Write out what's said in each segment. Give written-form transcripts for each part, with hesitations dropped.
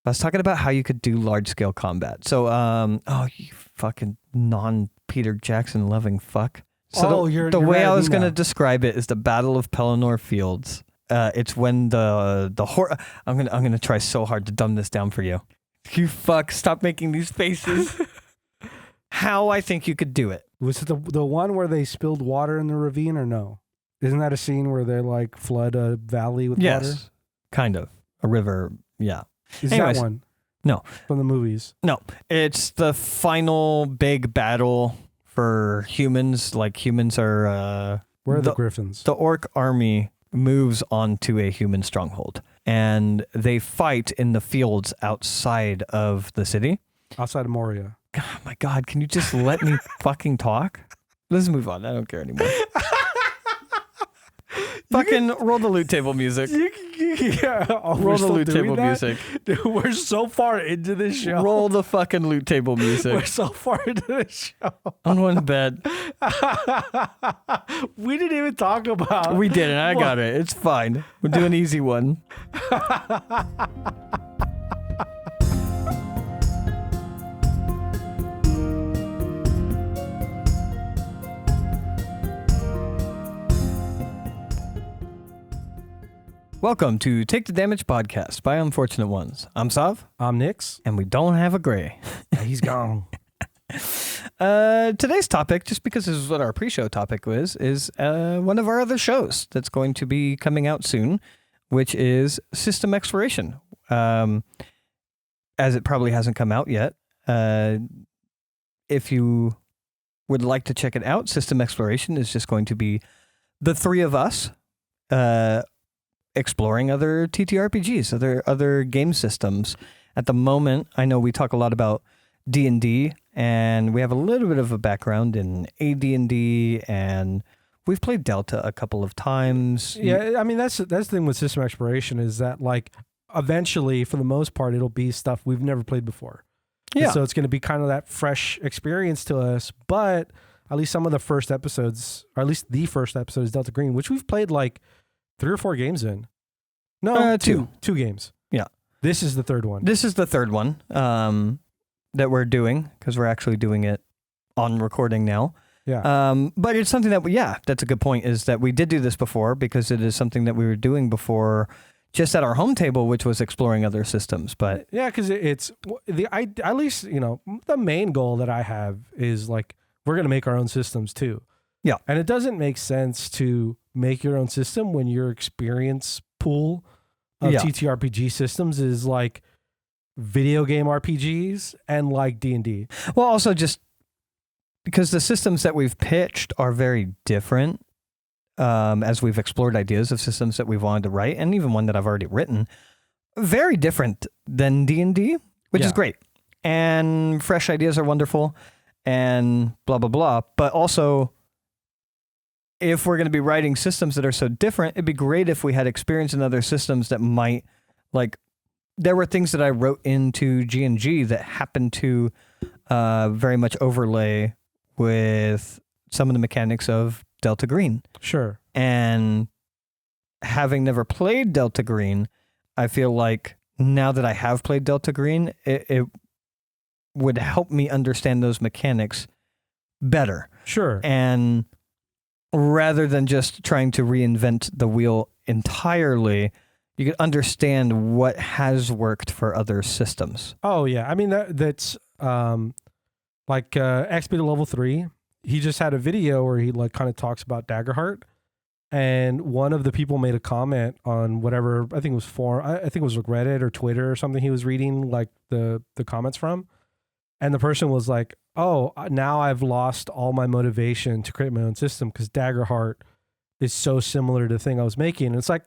I was talking about how you could do large scale combat. So, oh, you fucking non-Peter Jackson loving fuck. So the way I was going to describe it is the Battle of Pelennor Fields. It's when the I'm gonna try so hard to dumb this down for you. You fuck! Stop making these faces. How I think you could do it. Was it the one where they spilled water in the ravine or no? Isn't that a scene where they like flood a valley with water? Yes, kind of a river. Yeah. Anyways, that one? No, from the movies. No, it's the final big battle for humans. Like humans are. Where are the Griffins? The orc army moves onto a human stronghold, and they fight in the fields outside of the city. Outside of Moria. Oh my God, can you just let me fucking talk? Let's move on. I don't care anymore. Fucking roll the loot table music. Roll the loot table music. Dude, we're so far into this show. Roll the fucking loot table music. We're so far into this show. I'm going to bed. We didn't even talk about. We didn't. I got it. It's fine. We'll do an easy one. Welcome to Take the Damage podcast by Unfortunate Ones. I'm Sov. I'm Nix. And we don't have a gray. He's gone. Today's topic, just because this is what our pre-show topic was, is one of our other shows that's going to be coming out soon, which is System Exploration. As it probably hasn't come out yet. If you would like to check it out, System Exploration is just going to be the three of us exploring other TTRPGs, other game systems. At the moment, I know we talk a lot about D&D, and we have a little bit of a background in AD&D, and we've played Delta a couple of times. Yeah, I mean, that's the thing with System Exploration is that, like, eventually, for the most part, it'll be stuff we've never played before. Yeah. And so it's going to be kind of that fresh experience to us, but at least some of the first episodes, or at least the first episode is Delta Green, which we've played like 3 or 4 games in. No, two games. Yeah. This is the third one. This is the third one that we're doing, because we're actually doing it on recording now. Yeah. But it's something that, that's a good point, is that we did do this before, because it is something that we were doing before just at our home table, which was exploring other systems. But yeah, because it's at least, the main goal that I have is like, we're going to make our own systems too. Yeah. And it doesn't make sense to make your own system when your experience pool of TTRPG systems is like video game RPGs and like D&D. Well, also just because the systems that we've pitched are very different, as we've explored ideas of systems that we've wanted to write, and even one that I've already written, very different than D&D, which is great. And fresh ideas are wonderful and blah, blah, blah. But also, if we're going to be writing systems that are so different, it'd be great if we had experience in other systems that might, like, there were things that I wrote into G&G that happened to very much overlay with some of the mechanics of Delta Green. Sure. And having never played Delta Green, I feel like now that I have played Delta Green, it would help me understand those mechanics better. Sure. And rather than just trying to reinvent the wheel entirely, you can understand what has worked for other systems. Oh, yeah. I mean, that's like XP to level 3. He just had a video where he like kind of talks about Daggerheart. And one of the people made a comment on whatever, I think it was I think it was like Reddit or Twitter or something he was reading like the comments from. And the person was like, oh, now I've lost all my motivation to create my own system because Daggerheart is so similar to the thing I was making. And it's like,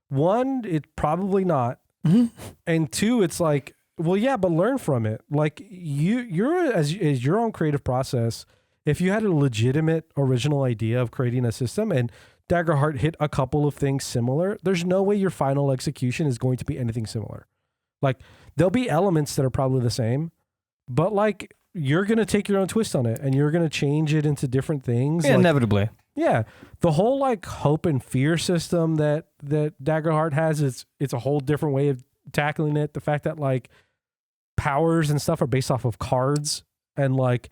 one, it's probably not. Mm-hmm. And 2, it's like, well, yeah, but learn from it. Like you're as your own creative process, if you had a legitimate original idea of creating a system and Daggerheart hit a couple of things similar, there's no way your final execution is going to be anything similar. Like there'll be elements that are probably the same, but like you're going to take your own twist on it and you're going to change it into different things. Yeah, like, inevitably. Yeah. The whole like hope and fear system that Daggerheart has, it's a whole different way of tackling it. The fact that like powers and stuff are based off of cards, and like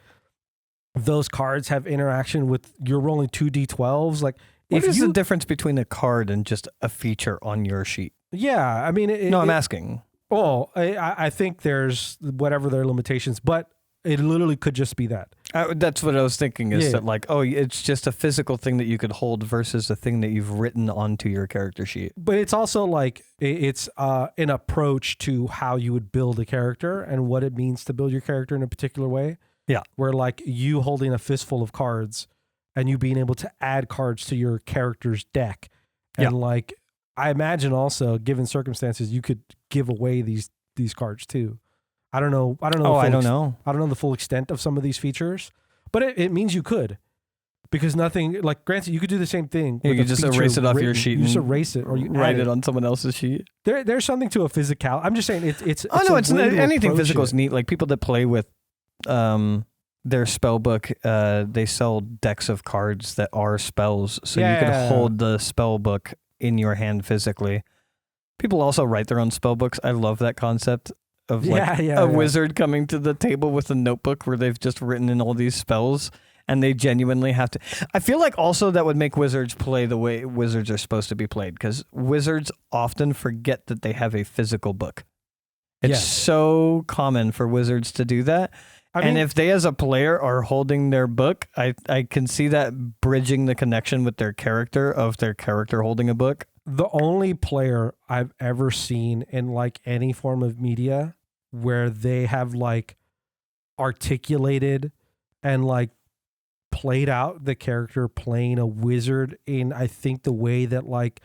those cards have interaction with, you're rolling 2d12s. Like, what is the difference between a card and just a feature on your sheet? Yeah, I mean, I'm asking. Oh, I think there's whatever their limitations, but it literally could just be that. That's what I was thinking, is that like, oh, it's just a physical thing that you could hold versus a thing that you've written onto your character sheet. But it's also like, it's an approach to how you would build a character and what it means to build your character in a particular way. Yeah. Where like you holding a fistful of cards and you being able to add cards to your character's deck. And like, I imagine also, given circumstances, you could give away these cards too. I don't know. I don't know. I don't know the full extent of some of these features, but it means you could, because nothing, like, granted, you could do the same thing. You could just erase it off your sheet. You just erase it, or you write it on someone else's sheet. There's something to a physical. I'm just saying it's anything physical is neat. Like people that play with their spell book, they sell decks of cards that are spells, so you could hold the spell book in your hand physically. People also write their own spell books. I love that concept of like a wizard coming to the table with a notebook where they've just written in all these spells, and they genuinely have to. I feel like also that would make wizards play the way wizards are supposed to be played, because wizards often forget that they have a physical book. It's so common for wizards to do that. And if they as a player are holding their book, I can see that bridging the connection with their character, of their character holding a book. The only player I've ever seen in like any form of media where they have like articulated and like played out the character playing a wizard in, I think, the way that like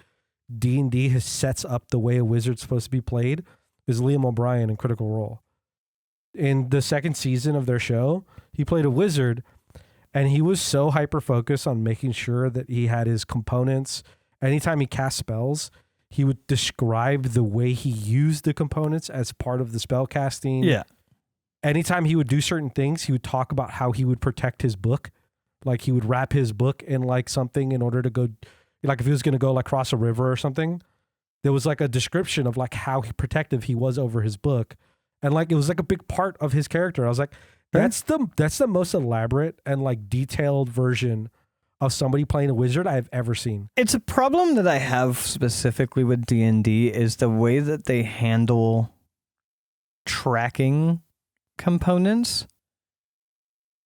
D&D has sets up the way a wizard's supposed to be played, is Liam O'Brien in Critical Role. In the second season of their show, he played a wizard, and he was so hyper-focused on making sure that he had his components. Anytime he cast spells, he would describe the way he used the components as part of the spell casting. Yeah. Anytime he would do certain things, he would talk about how he would protect his book. Like he would wrap his book in like something in order to go, like if he was going to go like cross a river or something, there was like a description of like how protective he was over his book. And like, it was like a big part of his character. I was like, that's the most elaborate and like detailed version of somebody playing a wizard I've ever seen. It's a problem that I have specifically with D&D, is the way that they handle tracking components,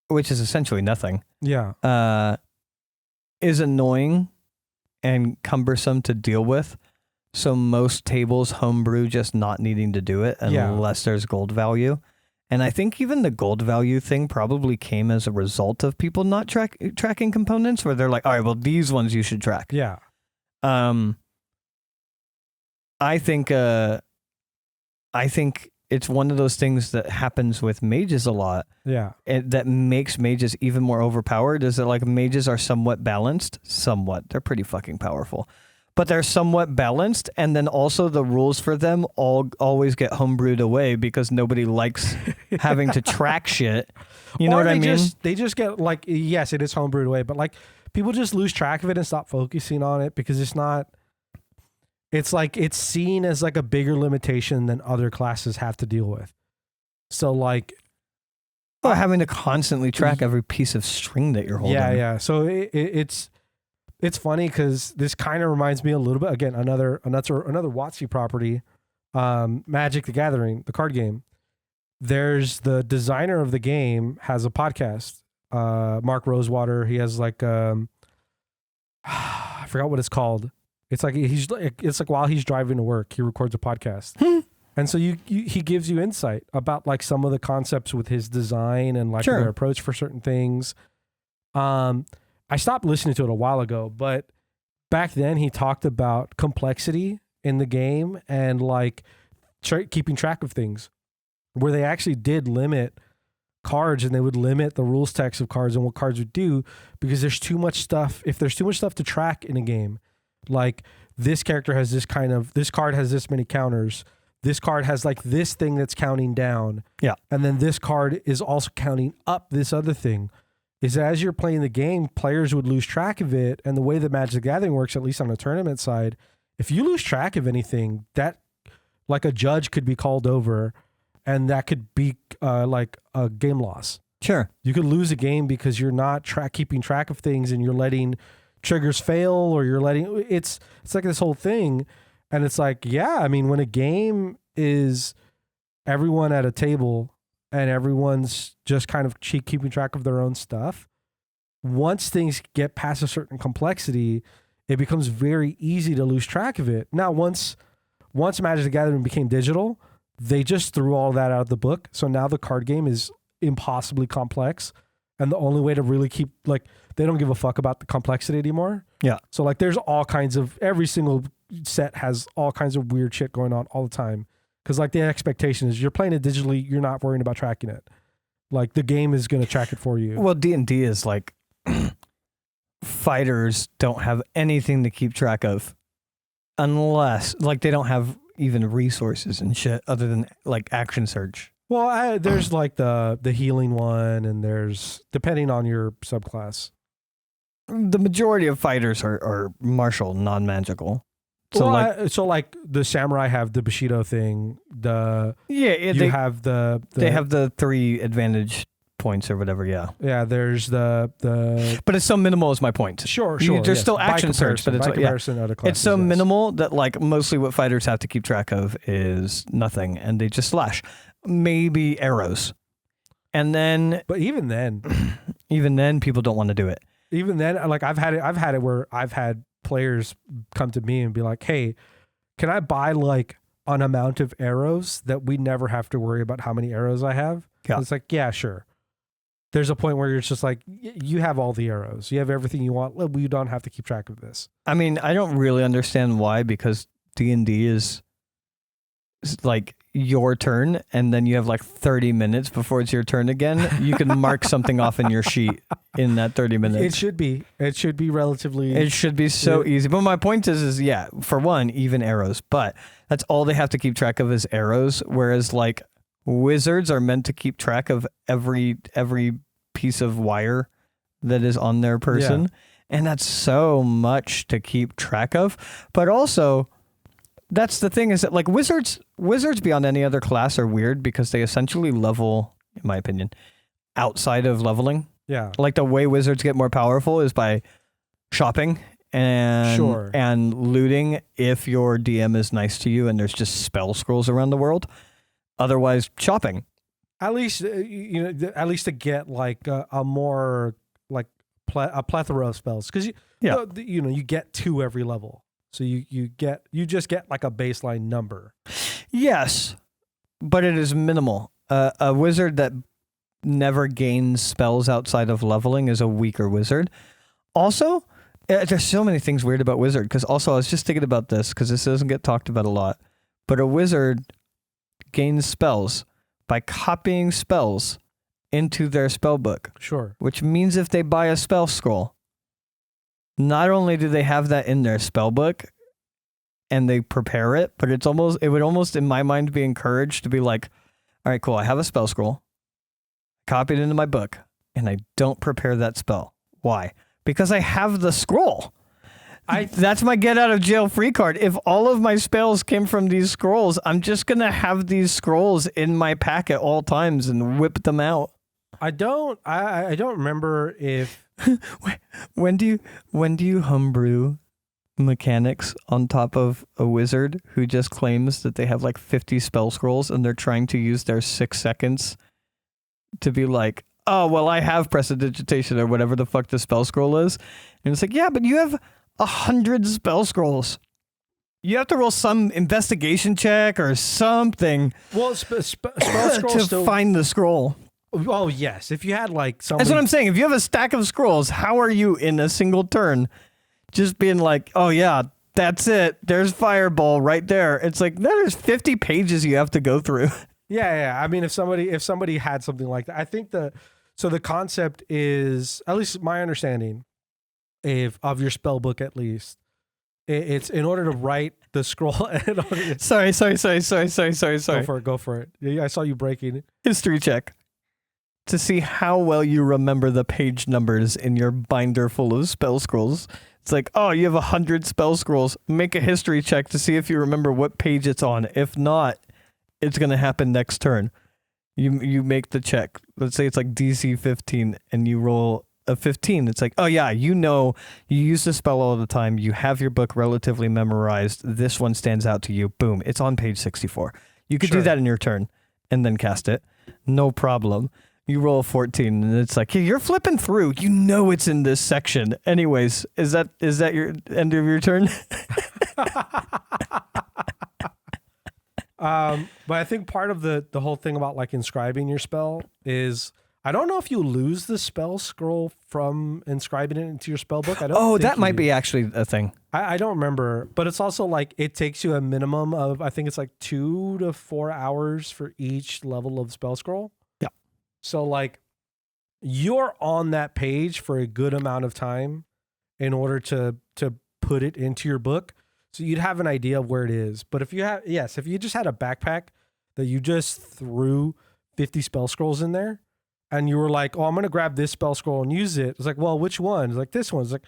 which is essentially nothing. Yeah. Is annoying and cumbersome to deal with. So most tables homebrew just not needing to do it unless there's gold value. And I think even the gold value thing probably came as a result of people not tracking components, where they're like, all right, well, these ones you should track. Yeah. I think it's one of those things that happens with mages a lot. Yeah. That makes mages even more overpowered, is that like mages are somewhat balanced. Somewhat. They're pretty fucking powerful. But they're somewhat balanced, and then also the rules for them always get homebrewed away because nobody likes having to track shit. You know what I mean? They just get like, yes, it is homebrewed away, but like people just lose track of it and stop focusing on it because it's not. It's like it's seen as like a bigger limitation than other classes have to deal with. So like, having to constantly track every piece of string that you're holding. Yeah. So it's funny because this kind of reminds me a little bit, again, another WotC property, Magic the Gathering, the card game. There's the designer of the game has a podcast, Mark Rosewater. He has like, I forgot what it's called. It's like while he's driving to work, he records a podcast. And so he gives you insight about like some of the concepts with his design and like their approach for certain things. I stopped listening to it a while ago, but back then he talked about complexity in the game and like keeping track of things, where they actually did limit cards, and they would limit the rules text of cards and what cards would do, because there's too much stuff. If there's too much stuff to track in a game, like this character has this card has this many counters. This card has like this thing that's counting down. Yeah. And then this card is also counting up this other thing. Is as you're playing the game, players would lose track of it. And the way that Magic the Gathering works, at least on the tournament side, if you lose track of anything, that Like a judge could be called over, and that could be like a game loss. Sure. You could lose a game because you're not keeping track of things, and you're letting triggers fail, or you're letting it's like this whole thing. And it's like, yeah, I mean, when a game is everyone at a table and everyone's just kind of keeping track of their own stuff, once things get past a certain complexity, it becomes very easy to lose track of it. Now, once Magic the Gathering became digital, they just threw all that out of the book. So now the card game is impossibly complex. And the only way to really keep, like, they don't give a fuck about the complexity anymore. Yeah. So, like, there's all kinds of, every single set has all kinds of weird shit going on all the time. Because, like, the expectation is you're playing it digitally, you're not worrying about tracking it. Like, the game is going to track it for you. Well, D&D is like, fighters don't have anything to keep track of. Unless, like, they don't have even resources and shit other than, like, action surge. Well, there's like the healing one, and there's, depending on your subclass. The majority of fighters are martial, non-magical. So Well, so like the samurai have the Bushido thing. They have they have the 3 advantage points or whatever. Yeah. Yeah. There's the. But it's so minimal is my point. Sure. There's yes. still action surge, but it's by like, comparison, other classes, it's so yes. minimal that like mostly what fighters have to keep track of is nothing, and they just slash. Maybe arrows, and then. But even then, people don't want to do it. Even then, like I've had it where I've had players come to me and be like, "Hey, can I buy like an amount of arrows that we never have to worry about how many arrows I have?" Yeah. It's like, yeah, sure. There's a point where you're just like, you have all the arrows, you have everything you want. We don't have to keep track of this. I mean, I don't really understand why, because D&D is like your turn, and then you have like 30 minutes before it's your turn again. You can mark something off in your sheet in that 30 minutes. It should be relatively. It should be so easy. But my point is yeah, for one, even arrows. But that's all they have to keep track of is arrows. Whereas like wizards are meant to keep track of every piece of wire that is on their person. Yeah. And that's so much to keep track of. But also, that's the thing, is that like wizards beyond any other class are weird because they essentially level, in my opinion, outside of leveling. Yeah. Like the way wizards get more powerful is by shopping and looting if your DM is nice to you and there's just spell scrolls around the world. Otherwise, shopping. At least at least to get like a more like a plethora of spells, because you get 2 every level. So you just get like a baseline number. Yes, but it is minimal. A wizard that never gains spells outside of leveling is a weaker wizard. Also, there's so many things weird about wizard, because also I was just thinking about this because this doesn't get talked about a lot. But a wizard gains spells by copying spells into their spell book. Sure. Which means if they buy a spell scroll, not only do they have that in their spell book and they prepare it, but it would almost in my mind be encouraged to be like, all right, cool, I have a spell scroll, copy it into my book, and I don't prepare that spell. Why? Because I have the scroll. That's my get out of jail free card. If all of my spells came from these scrolls, I'm just going to have these scrolls in my pack at all times and whip them out. I don't remember if when do you homebrew mechanics on top of a wizard who just claims that they have like 50 spell scrolls and they're trying to use their 6 seconds to be like, oh, well, I have prestidigitation or whatever the fuck the spell scroll is. And it's like, yeah, but you have 100 spell scrolls. You have to roll some investigation check or something. Well, spell scrolls to find the scroll. Oh, yes. If you had like something. That's what I'm saying. If you have a stack of scrolls, how are you in a single turn just being like, oh, yeah, that's it. There's Fireball right there. It's like, there's 50 pages you have to go through. Yeah. I mean, if somebody had something like that, I think the concept is, at least my understanding of your spell book, at least, it's in order to write the scroll. Sorry. Go for it. Yeah, I saw you breaking. History check. To see how well you remember the page numbers in your binder full of spell scrolls. It's like, oh, you have 100 spell scrolls. Make a history check to see if you remember what page it's on. If not, it's going to happen next turn. You make the check. Let's say it's like DC 15 and you roll a 15. It's like, oh yeah, you use the spell all the time. You have your book relatively memorized. This one stands out to you. Boom. It's on page 64. You could do that in your turn and then cast it. No problem. You roll a 14 and it's like, you're flipping through. You know it's in this section. Anyways, is that your end of your turn? But I think part of the whole thing about like inscribing your spell is, I don't know if you lose the spell scroll from inscribing it into your spell book. I don't. Oh, that might be actually a thing. I don't remember, but it's also like it takes you a minimum of, I think it's like 2 to 4 hours for each level of spell scroll. Yeah. So like you're on that page for a good amount of time in order to put it into your book. So you'd have an idea of where it is. But if you just had a backpack that you just threw 50 spell scrolls in there and you were like, oh, I'm going to grab this spell scroll and use it. It's like, well, which one? It's like, this one. It's like,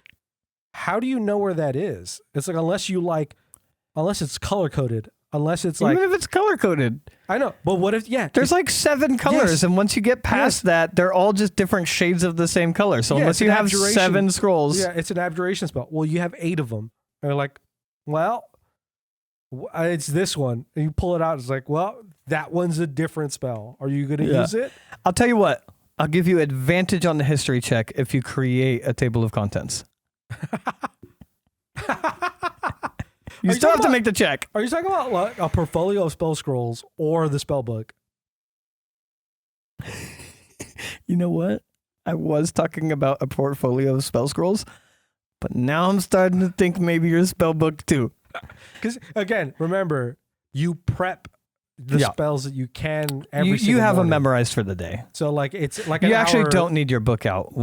how do you know where that is? It's like, unless it's color coded, unless it's like, even if it's color coded. I know. But what if, there's like 7 colors. Yes. And once you get past that, they're all just different shades of the same color. So unless you have abjuration. 7 scrolls. Yeah, it's an abjuration spell. Well, you have 8 of them. And you're like, well, it's this one. And you pull it out. It's like, well, that one's a different spell. Are you going to use it? I'll tell you what. I'll give you advantage on the history check if you create a table of contents. You still have to make the check. Are you talking about like a portfolio of spell scrolls or the spell book? You know what? I was talking about a portfolio of spell scrolls, but now I'm starting to think maybe your spell book too. Because again, remember, you prep the spells that you can every single You have morning. them memorized for the day. So like it's like you actually don't need your book out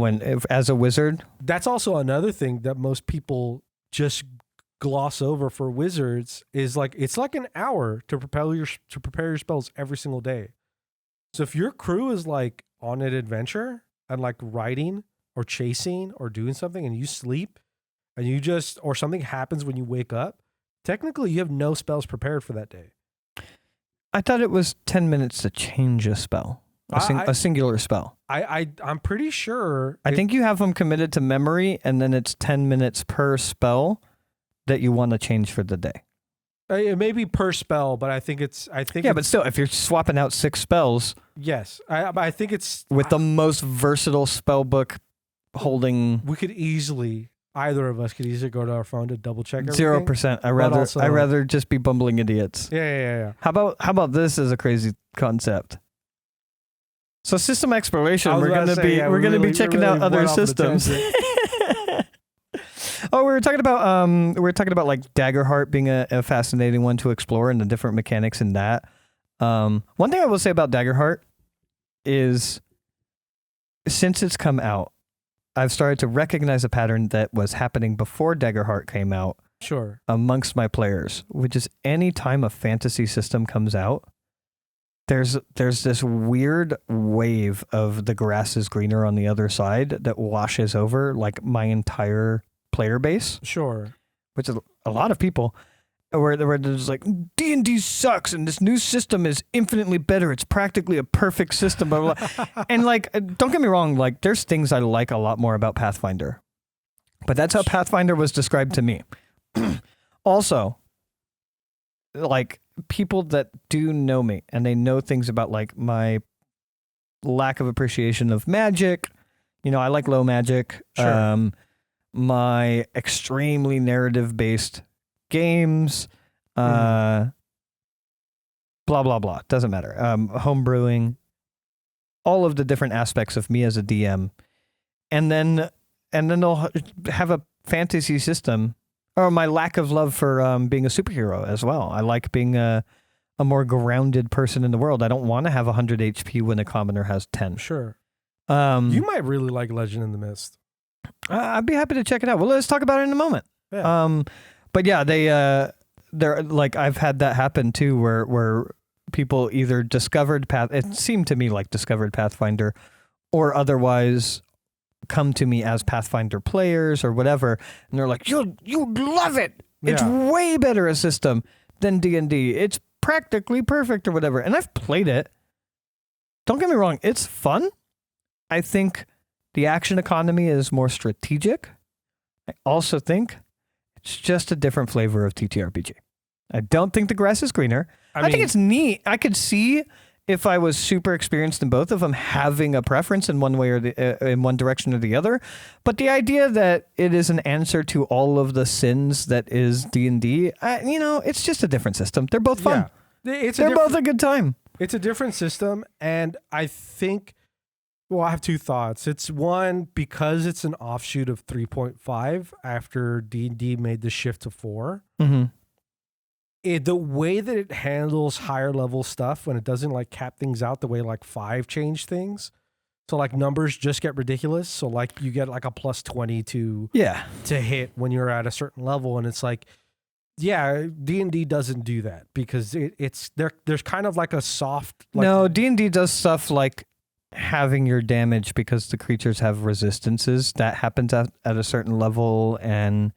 as a wizard. That's also another thing that most people just gloss over for wizards is like it's like an hour to prepare your spells every single day. So if your crew is like on an adventure and like riding or chasing or doing something and you sleep and you just or something happens when you wake up, technically you have no spells prepared for that day. I thought it was 10 minutes to change a spell, a singular spell. I'm pretty sure. I think you have them committed to memory, and then it's 10 minutes per spell that you want to change for the day. It may be per spell, but I think Yeah, but still, if you're swapping out 6 spells. Yes, I think it's with the most versatile spell book holding. We could easily. Either of us could easily go to our phone to double check everything. 0%. I rather just be bumbling idiots. Yeah. How about this as a crazy concept? So system exploration, we're gonna be checking out other systems. Oh, we were talking about like Daggerheart being a fascinating one to explore and the different mechanics in that. One thing I will say about Daggerheart is since it's come out, I've started to recognize a pattern that was happening before Daggerheart came out. Sure. Amongst my players, which is any time a fantasy system comes out, there's this weird wave of the grass is greener on the other side that washes over like my entire player base. Sure. Which is a lot of people. Where they're just like, D&D sucks and this new system is infinitely better. It's practically a perfect system. Blah, blah, blah. And like, don't get me wrong, like there's things I like a lot more about Pathfinder. But that's how Pathfinder was described to me. Also, like people that do know me and they know things about like my lack of appreciation of magic. You know, I like low magic. Sure. My extremely narrative-based games, blah, blah, blah. Doesn't matter. Home brewing, all of the different aspects of me as a DM. And then they'll have a fantasy system, or my lack of love for being a superhero as well. I like being a more grounded person in the world. I don't want to have 100 HP when a commoner has 10. Sure. You might really like Legend in the Mist. I'd be happy to check it out. Well, let's talk about it in a moment. Yeah. But yeah, they're like I've had that happen too, where people either discovered it seemed to me like discovered Pathfinder, or otherwise come to me as Pathfinder players or whatever, and they're like, you love it. It's way better a system than D&D. It's practically perfect or whatever. And I've played it. Don't get me wrong, it's fun. I think the action economy is more strategic. I also think it's just a different flavor of TTRPG. I don't think the grass is greener. I think it's neat. I could see if I was super experienced in both of them having a preference in one way or in one direction or the other. But the idea that it is an answer to all of the sins that is D&D, it's just a different system. They're both fun. Yeah. They're both a good time. It's a different system, and I think, well, I have two thoughts. It's one, because it's an offshoot of 3.5 after D&D made the shift to 4. Mm-hmm. The way that it handles higher level stuff when it doesn't like cap things out the way like 5 changed things. So like numbers just get ridiculous. So like you get like a plus 20 to hit when you're at a certain level. And it's like, yeah, D&D doesn't do that because it's there's kind of like a soft. Like, no, D&D does stuff like having your damage because the creatures have resistances. That happens at a certain level, and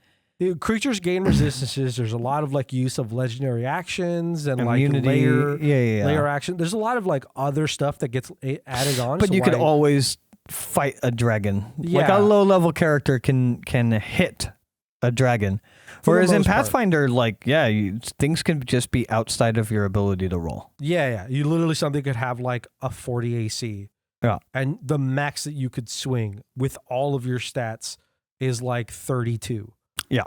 creatures gain resistances. There's a lot of like use of legendary actions and immunity, like layer action. There's a lot of like other stuff that gets added on. But you could always fight a dragon. Yeah. Like a low level character can hit a dragon. Whereas in Pathfinder, things can just be outside of your ability to roll. Yeah. You literally, something could have like a 40 AC. Yeah. And the max that you could swing with all of your stats is like 32. Yeah.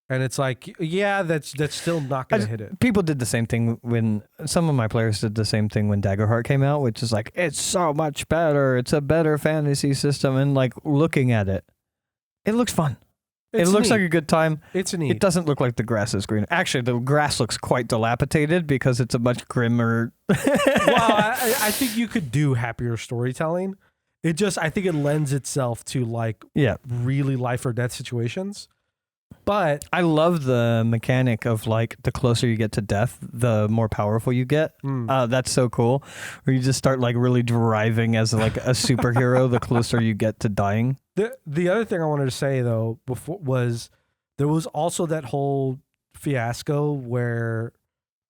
And it's like, that's still not going to hit it. People did the same thing when some of my players did the same thing when Daggerheart came out, which is like, it's so much better. It's a better fantasy system. And like looking at it, it looks fun. It looks like a good time. It's neat. It doesn't look like the grass is green. Actually, the grass looks quite dilapidated because it's a much grimmer. Well, I think you could do happier storytelling. I think it lends itself to like really life or death situations. But I love the mechanic of like the closer you get to death, the more powerful you get. That's so cool. Where you just start like really driving as like a superhero the closer you get to dying. The other thing I wanted to say though before was there was also that whole fiasco where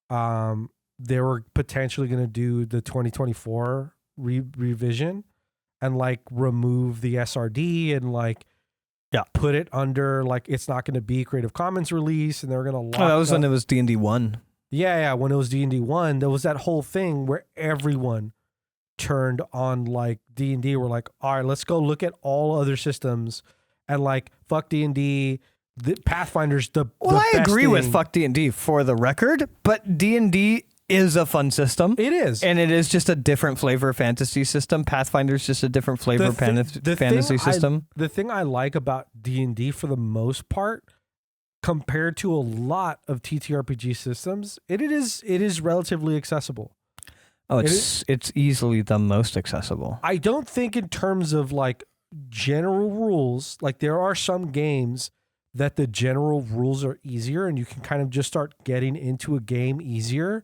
they were potentially going to do the 2024 revision and like remove the SRD and like put it under like it's not going to be Creative Commons release, and they're going to lock that was when it was D&D 1. Yeah, when it was D&D 1, there was that whole thing where everyone turned on like D&D. We're like, all right, let's go look at all other systems and like fuck D&D. The Pathfinder's the I best agree thing. with fuck D&D for the record, but D&D is a fun system. It is. And it is just a different flavor fantasy system. Pathfinder's just a different flavor fantasy system. The thing I like about D&D for the most part, compared to a lot of TTRPG systems, it is relatively accessible. Oh, it's easily the most accessible. I don't think in terms of like general rules, like there are some games that the general rules are easier and you can kind of just start getting into a game easier.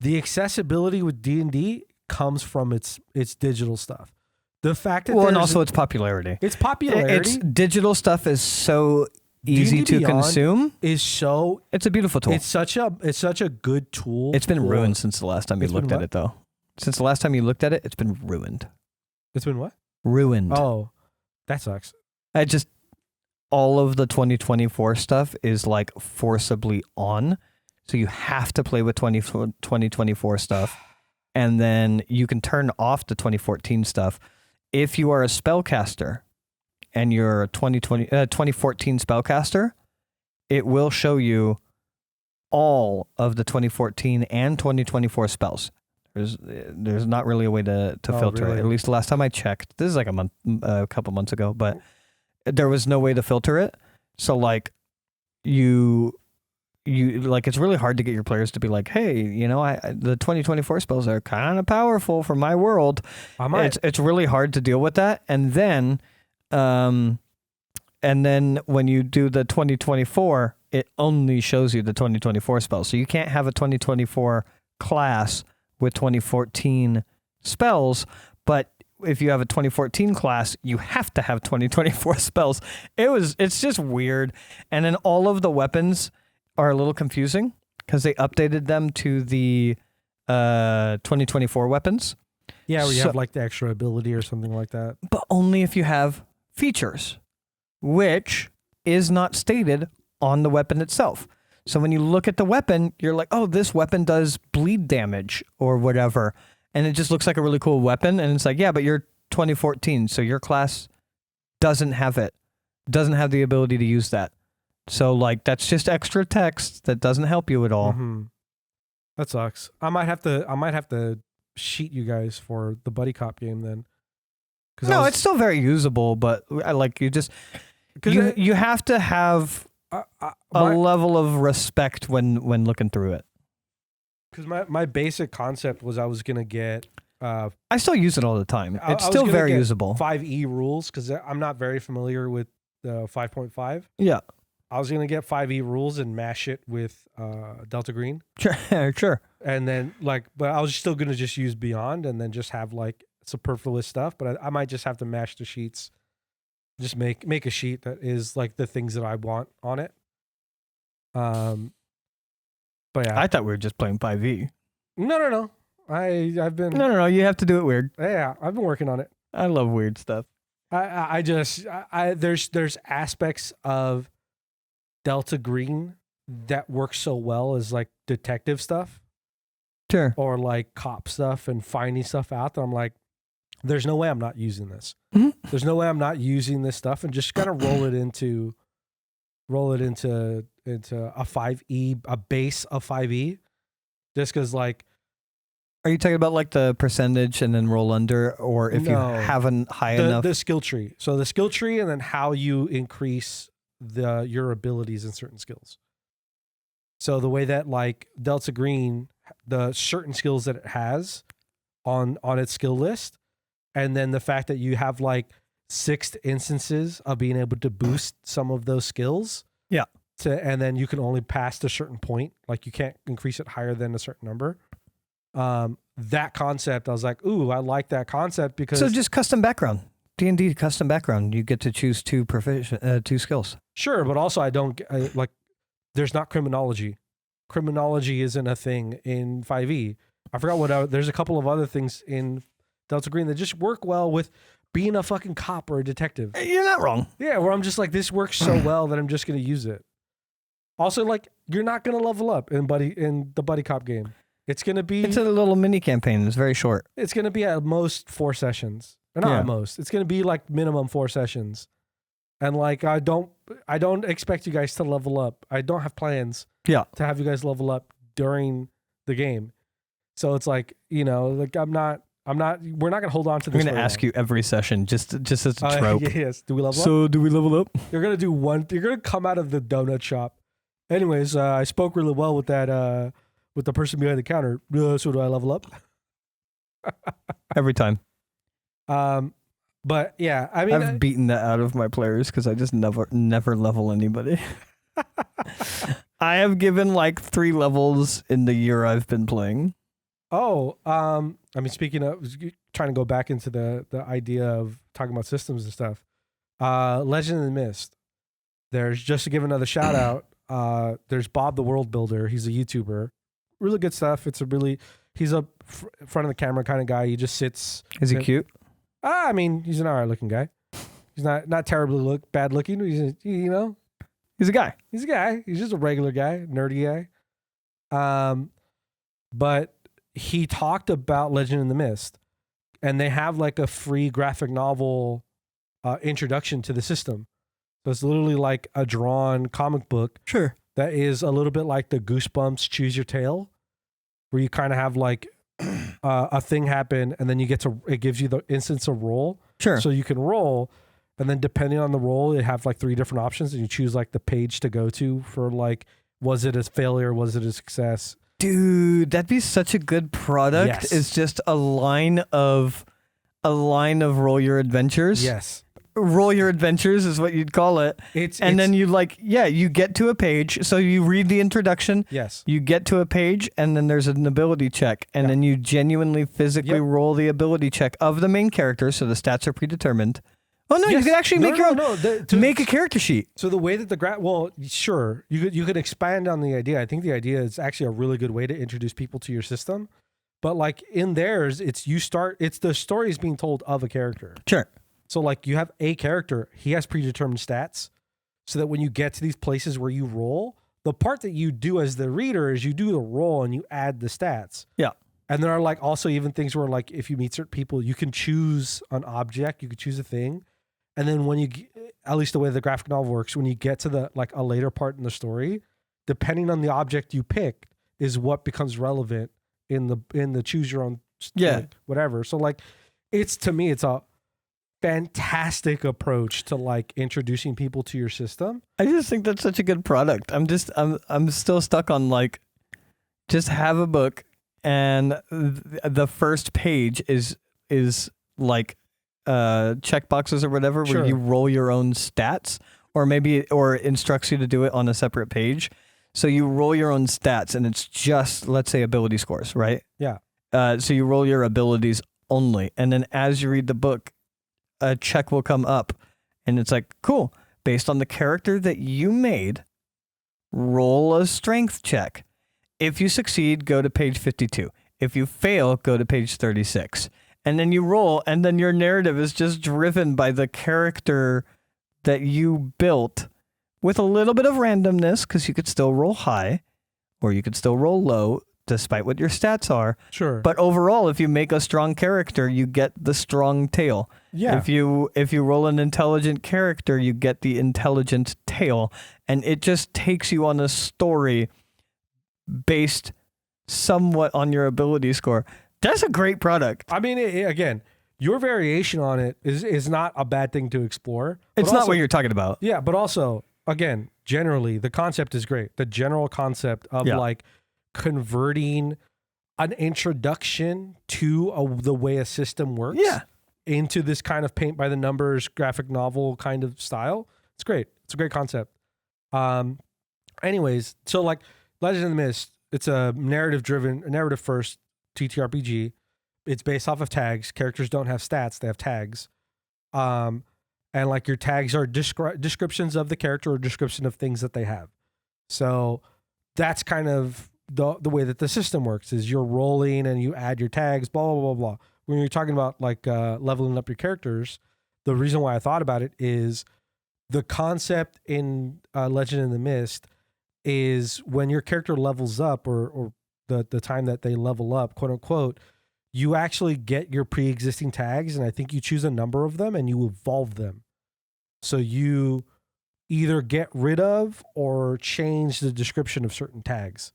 The accessibility with D&D comes from its digital stuff. The fact that and also its popularity. Its popularity. Its digital stuff is so easy to consume. It's a beautiful tool. It's such a good tool. It's been ruined since the last time you looked at it, though. Since the last time you looked at it, it's been ruined. It's been what? Ruined. Oh, that sucks. All of the 2024 stuff is like forcibly on. So you have to play with 2024 stuff, and then you can turn off the 2014 stuff. If you are a spellcaster and you're a 2014 spellcaster, it will show you all of the 2014 and 2024 spells. There's not really a way to filter it. At least the last time I checked. This is like a couple months ago, but there was no way to filter it. So like you like, it's really hard to get your players to be like, hey, the 2024 spells are kind of powerful for my world. It's really hard to deal with that. And then when you do the 2024, it only shows you the 2024 spells. So you can't have a 2024 class with 2014 spells, but if you have a 2014 class, you have to have 2024 spells. It's just weird. And then all of the weapons are a little confusing because they updated them to the 2024 weapons. Yeah, where you have like the extra ability or something like that. But only if you have features, which is not stated on the weapon itself. So when you look at the weapon, you're like, oh, this weapon does bleed damage or whatever. And it just looks like a really cool weapon. And it's like, yeah, but you're 2014, so your class doesn't have it, doesn't have the ability to use that. So like, that's just extra text that doesn't help you at all. Mm-hmm. That sucks. I might have to sheet you guys for the buddy cop game then. No, it's still very usable, but I like you just you have to have a level of respect when looking through it. Because my basic concept was I was gonna get. I still use it all the time. It's still very usable. 5E rules because I'm not very familiar with the 5.5. Yeah, I was gonna get 5E rules and mash it with Delta Green. Sure. And then but I was still gonna just use Beyond and then just have like superfluous stuff. But I might just have to mash the sheets. Just make a sheet that is like the things that I want on it. But yeah, I thought we were just playing 5e. No. I've been No. You have to do it weird. Yeah, I've been working on it. I love weird stuff. There's aspects of Delta Green that work so well as like detective stuff. Sure. Or like cop stuff and finding stuff out that I'm like, there's no way I'm not using this. Mm-hmm. There's no way I'm not using this stuff and just kind of roll it into a 5e, a base of 5e. Just because like, are you talking about like the percentage and then roll under, or if you haven't high enough? The skill tree. So the skill tree and then how you increase your abilities in certain skills. So the way that like Delta Green, the certain skills that it has on its skill list, and then the fact that you have like 6 instances of being able to boost some of those skills. Yeah. And then you can only pass to a certain point. Like you can't increase it higher than a certain number. That concept, I was like, ooh, I like that concept because. So just custom background. D&D custom background. You get to choose 2 skills. Sure, but also I don't like. There's not criminology. Criminology isn't a thing in 5e. I forgot what. There's a couple of other things in Delta Green that just work well with being a fucking cop or a detective. You're not wrong. Yeah, where I'm just like, this works so well that I'm just going to use it. Also, like, you're not going to level up in the buddy cop game. It's going to be. It's a little mini campaign. It's very short. It's going to be at most 4 sessions. Or not at most. It's going to be like minimum 4 sessions. And like, I don't expect you guys to level up. I don't have plans to have you guys level up during the game. So it's like, like we're not going to hold on to this. I'm going to ask you every session just as a trope. Yes. Do we level up? So do we level up? You're going to do one. You're going to come out of the donut shop. Anyways, I spoke really well with that, with the person behind the counter. So do I level up? Every time. But yeah, I mean, I've beaten that out of my players because I just never level anybody. I have given like 3 levels in the year I've been playing. Oh, I mean, speaking of trying to go back into the idea of talking about systems and stuff, Legend of the Mist. There's, just to give another shout out, there's Bob the World Builder. He's a YouTuber. Really good stuff. He's a front of the camera kind of guy. He just sits. Is he cute? I mean, he's an alright looking guy. He's not terribly bad looking. He's He's a guy. He's a guy. He's just a regular guy, nerdy guy. But he talked about Legend in the Mist, and they have like a free graphic novel introduction to the system. So it's literally like a drawn comic book. Sure. That is a little bit like the Goosebumps Choose Your Tale, where you kind of have like a thing happen, and then it gives you the instance of roll. Sure. So you can roll, and then depending on the roll, you have like 3 different options, and you choose like the page to go to for like, was it a failure? Was it a success? Dude, that'd be such a good product. Yes. It's just a line of roll your adventures. Yes. roll your adventures is what you'd call it. Then you you get to a page. So you read the introduction. Yes. You get to a page and then there's an ability check. And then you genuinely physically roll the ability check of the main character. So the stats are predetermined. Oh no, you can actually make your own, make a character sheet. So the way that sure, you could expand on the idea. I think the idea is actually a really good way to introduce people to your system. But like in theirs, it's the story is being told of a character. Sure. So like you have a character, he has predetermined stats, so that when you get to these places where you roll, the part that you do as the reader is you do the roll and you add the stats. Yeah. And there are like also even things where like if you meet certain people, you can choose an object, you could choose a thing. And then when you, at least the way the graphic novel works, when you get to the like a later part in the story, depending on the object you pick is what becomes relevant in the choose your own whatever. So like to me it's a fantastic approach to like introducing people to your system. I just think that's such a good product. I'm still stuck on like just have a book and the first page is like check boxes or whatever where you roll your own stats or instructs you to do it on a separate page. So you roll your own stats and it's just, let's say, ability scores, right? Yeah. So you roll your abilities only. And then as you read the book, a check will come up and it's like, cool, based on the character that you made, roll a strength check. If you succeed, go to page 52. If you fail, go to page 36. And then you roll, and then your narrative is just driven by the character that you built with a little bit of randomness, because you could still roll high or you could still roll low, despite what your stats are. Sure. But overall, if you make a strong character, you get the strong tail. Yeah. If you roll an intelligent character, you get the intelligent tail. And it just takes you on a story based somewhat on your ability score. That's a great product. I mean, again, your variation on it is not a bad thing to explore. It's not what you're talking about. Yeah, but also, again, generally, the concept is great. The general concept of like converting an introduction to the way a system works into this kind of paint by the numbers graphic novel kind of style. It's great. It's a great concept. Anyways, so like Legend of the Mist, it's a narrative first TTRPG. It's based off of tags. Characters don't have stats, they have tags. And like your tags are descriptions of the character or description of things that they have. So that's kind of the way that the system works is you're rolling and you add your tags, blah, blah, blah, blah. When you're talking about like leveling up your characters, the reason why I thought about it is the concept in Legend of the Mist is when your character levels up or the time that they level up, quote unquote, you actually get your pre-existing tags, and I think you choose a number of them and you evolve them. So you either get rid of or change the description of certain tags.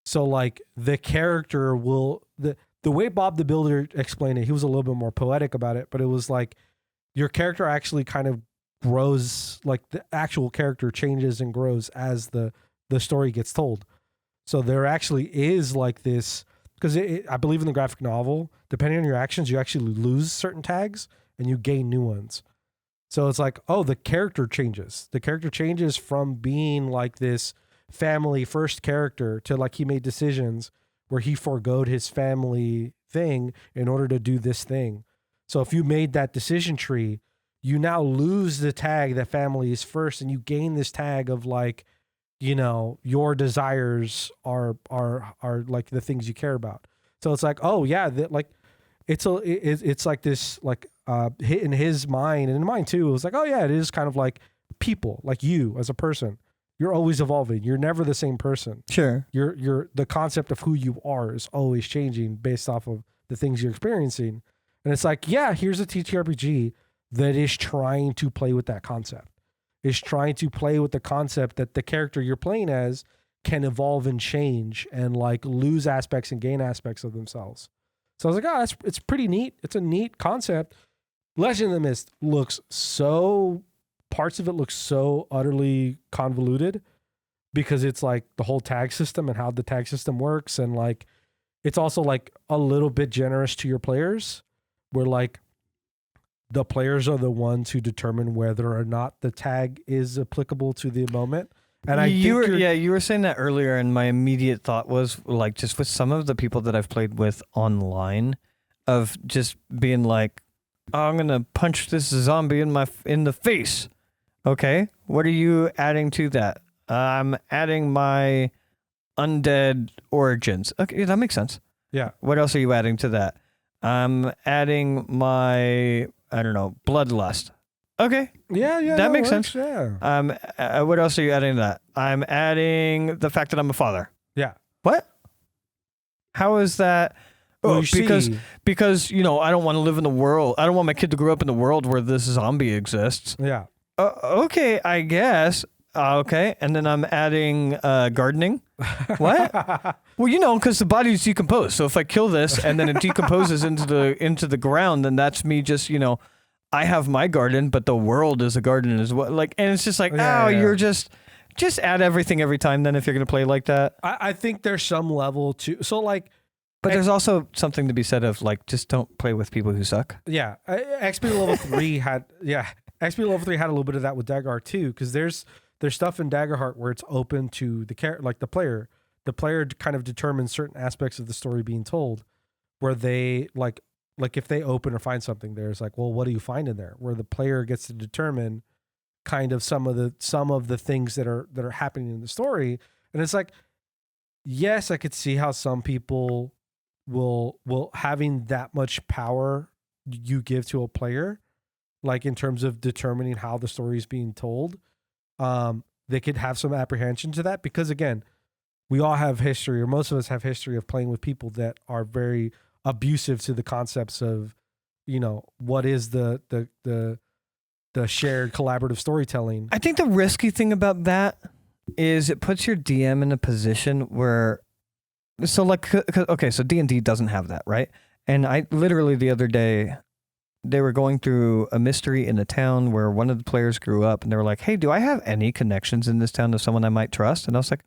So like the character will, the way Bob the Builder explained it, he was a little bit more poetic about it, but it was like your character actually kind of grows, like the actual character changes and grows as the story gets told. So there actually is like this, because I believe in the graphic novel, depending on your actions, you actually lose certain tags and you gain new ones. So it's like, oh, the character changes. The character changes from being like this family first character to like he made decisions where he forgoed his family thing in order to do this thing. So if you made that decision tree, you now lose the tag that family is first and you gain this tag of like, you know, your desires are like the things you care about. So it's like, oh yeah, like it's like this like hit in his mind and in mine too. It was like, oh yeah, it is kind of like people, like you as a person. You're always evolving. You're never the same person. Sure. You're the concept of who you are is always changing based off of the things you're experiencing. And it's like, yeah, here's a TTRPG that is trying to play with that concept. Is trying to play with the concept that the character you're playing as can evolve and change and like lose aspects and gain aspects of themselves. So I was like, oh, it's pretty neat. It's a neat concept. Legend of the Mist parts of it look so utterly convoluted because it's like the whole tag system and how the tag system works. And like, it's also like a little bit generous to your players where like the players are the ones who determine whether or not the tag is applicable to the moment. And you were saying that earlier, and my immediate thought was like, just with some of the people that I've played with online, of just being like, oh, I'm gonna punch this zombie in the face. Okay, what are you adding to that? I'm adding my undead origins. Okay, that makes sense. Yeah. What else are you adding to that? I'm adding my, I don't know, bloodlust. Okay. Yeah, that makes sense. Yeah. What else are you adding to that? I'm adding the fact that I'm a father. Yeah. What? How is that? Well, because I don't want to live in the world. I don't want my kid to grow up in the world where this zombie exists. Yeah. Okay, I guess. Okay, and then I'm adding gardening. What? Well, because the body's decomposed. So if I kill this and then it decomposes into the ground, then that's me just I have my garden, but the world is a garden as well. Like, and it's just like, you're just add everything every time. Then if you're gonna play like that, I think there's some level to but there's also something to be said of like, just don't play with people who suck. Yeah, XP level 3 had XP level 3 had a little bit of that with Daggerheart too, because there's stuff in Daggerheart where it's open to the player. The player kind of determines certain aspects of the story being told, where they like if they open or find something, there's like, well, what do you find in there? Where the player gets to determine kind of some of the things that are happening in the story, and it's like, yes, I could see how some people will having that much power you give to a player, like in terms of determining how the story is being told, they could have some apprehension to that, because again, we all have history, or most of us have history of playing with people that are very abusive to the concepts of, what is the shared collaborative storytelling. I think the risky thing about that is it puts your DM in a position where, so D&D doesn't have that, right? And I literally the other day, they were going through a mystery in a town where one of the players grew up, and they were like, hey, do I have any connections in this town to someone I might trust? And I was like,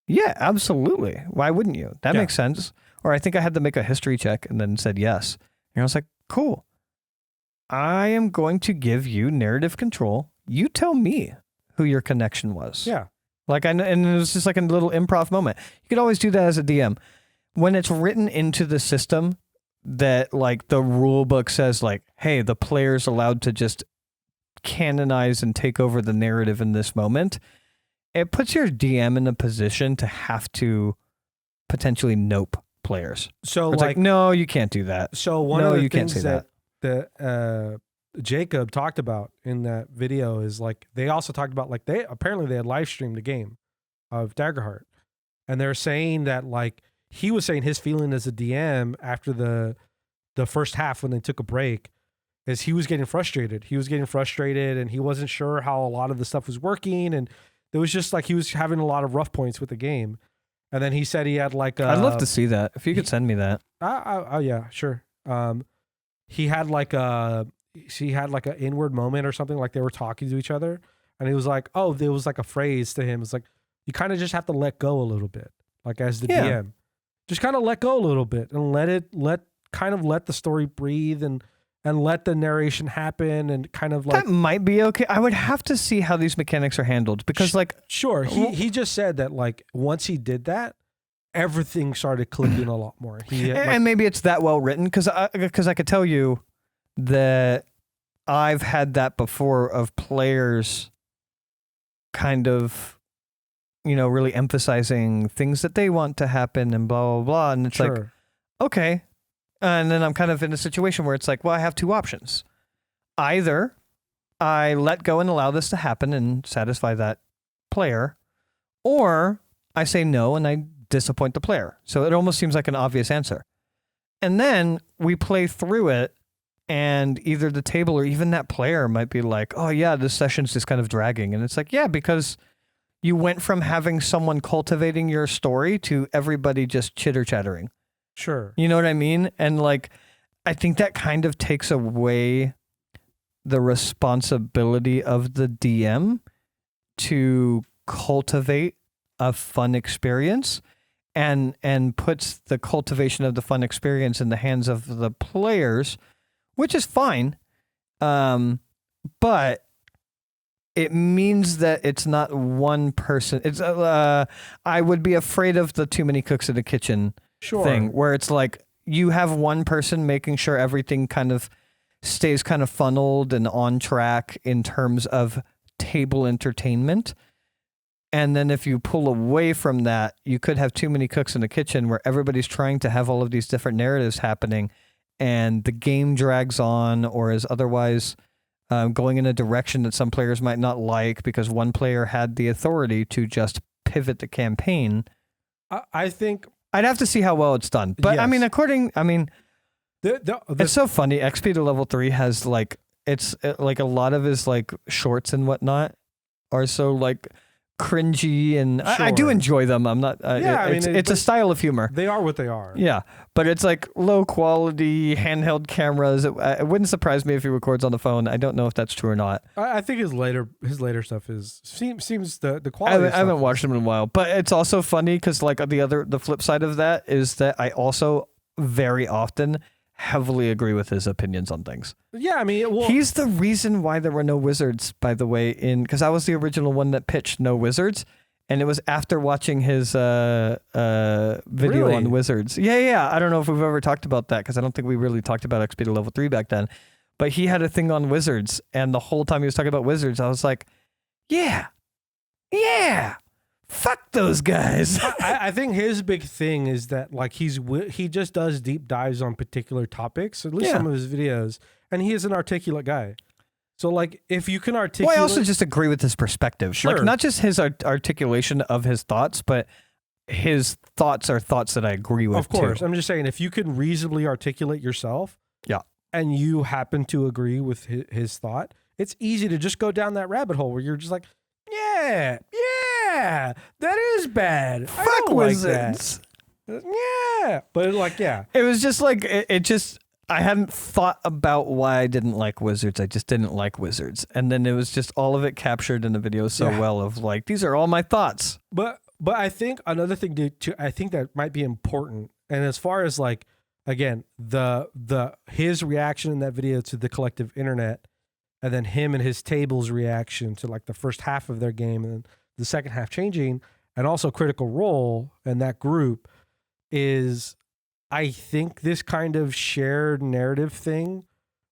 yeah, absolutely. Why wouldn't you? That makes sense. Or I think I had to make a history check and then said yes. And I was like, cool. I am going to give you narrative control. You tell me who your connection was. Yeah. And it was just like a little improv moment. You could always do that as a DM. When it's written into the system that like the rule book says like, hey, the player's allowed to just canonize and take over the narrative in this moment, it puts your DM in a position to have to potentially nope players. So it's like, no, you can't do that. So one of the things that Jacob talked about in that video is like, they also talked about like, they had live streamed the game of Daggerheart, and they're saying that like, he was saying his feeling as a DM after the first half when they took a break is he was getting frustrated. He was getting frustrated and he wasn't sure how a lot of the stuff was working, and it was just like he was having a lot of rough points with the game. And then he said he had like I'd love to see that. If you could send me that. Oh yeah, sure. He had like an inward moment or something, like they were talking to each other, and he was like, oh, there was like a phrase to him. It's like, you kind of just have to let go a little bit, like as the DM. Just kind of let go a little bit and let the story breathe and let the narration happen, and kind of like, that might be okay. I would have to see how these mechanics are handled, because like, sure. He just said that like once he did that, everything started clicking a lot more. And maybe it's that well written, because I could tell you that I've had that before of players kind of, really emphasizing things that they want to happen and blah, blah, blah. And it's like, okay. And then I'm kind of in a situation where it's like, well, I have two options. Either I let go and allow this to happen and satisfy that player, or I say no and I disappoint the player. So it almost seems like an obvious answer. And then we play through it, and either the table or even that player might be like, oh yeah, this session's just kind of dragging. And it's like, yeah, because you went from having someone cultivating your story to everybody just chitter-chattering. Sure. You know what I mean? And like, I think that kind of takes away the responsibility of the DM to cultivate a fun experience, and puts the cultivation of the fun experience in the hands of the players, which is fine. But it means that it's not one person. It's I would be afraid of the too many cooks in the kitchen thing, where it's like you have one person making sure everything kind of stays kind of funneled and on track in terms of table entertainment. And then if you pull away from that, you could have too many cooks in the kitchen where everybody's trying to have all of these different narratives happening and the game drags on or is otherwise going in a direction that some players might not like because one player had the authority to just pivot the campaign. I think I'd have to see how well it's done. But yes. It's so funny. XP to level 3 has like, it's like a lot of his like shorts and whatnot are so like cringy and I do enjoy them. I'm not, it's a style of humor. They are what they are. Yeah. But it's like low quality handheld cameras. It wouldn't surprise me if he records on the phone. I don't know if that's true or not. I think his later stuff seems the quality. I haven't watched them in a while, but it's also funny because like the flip side of that is that I also very often heavily agree with his opinions on things. Yeah, I mean, he's the reason why there were no wizards, by the way, because I was the original one that pitched no wizards, and it was after watching his video on wizards. Yeah. I don't know if we've ever talked about that because I don't think we really talked about XP to level 3 back then. But he had a thing on wizards, and the whole time he was talking about wizards, I was like, yeah. Fuck those guys. I think his big thing is that like he just does deep dives on particular topics, at least some of his videos, and he is an articulate guy. So like if you can articulate... Well, I also just agree with his perspective. Sure. Like not just his articulation of his thoughts, but his thoughts are thoughts that I agree with. Of course. too. I'm just saying if you can reasonably articulate yourself and you happen to agree with his thought, it's easy to just go down that rabbit hole where you're just like, yeah, that is bad. Fuck wizards. Like yeah. But like, yeah. It was just like, I hadn't thought about why I didn't like wizards. I just didn't like wizards. And then it was just all of it captured in the video so well of like, these are all my thoughts. But I think another thing I think that might be important. And as far as like, again, his reaction in that video to the collective internet, and then him and his table's reaction to like the first half of their game and then the second half changing, and also Critical Role and that group is, I think this kind of shared narrative thing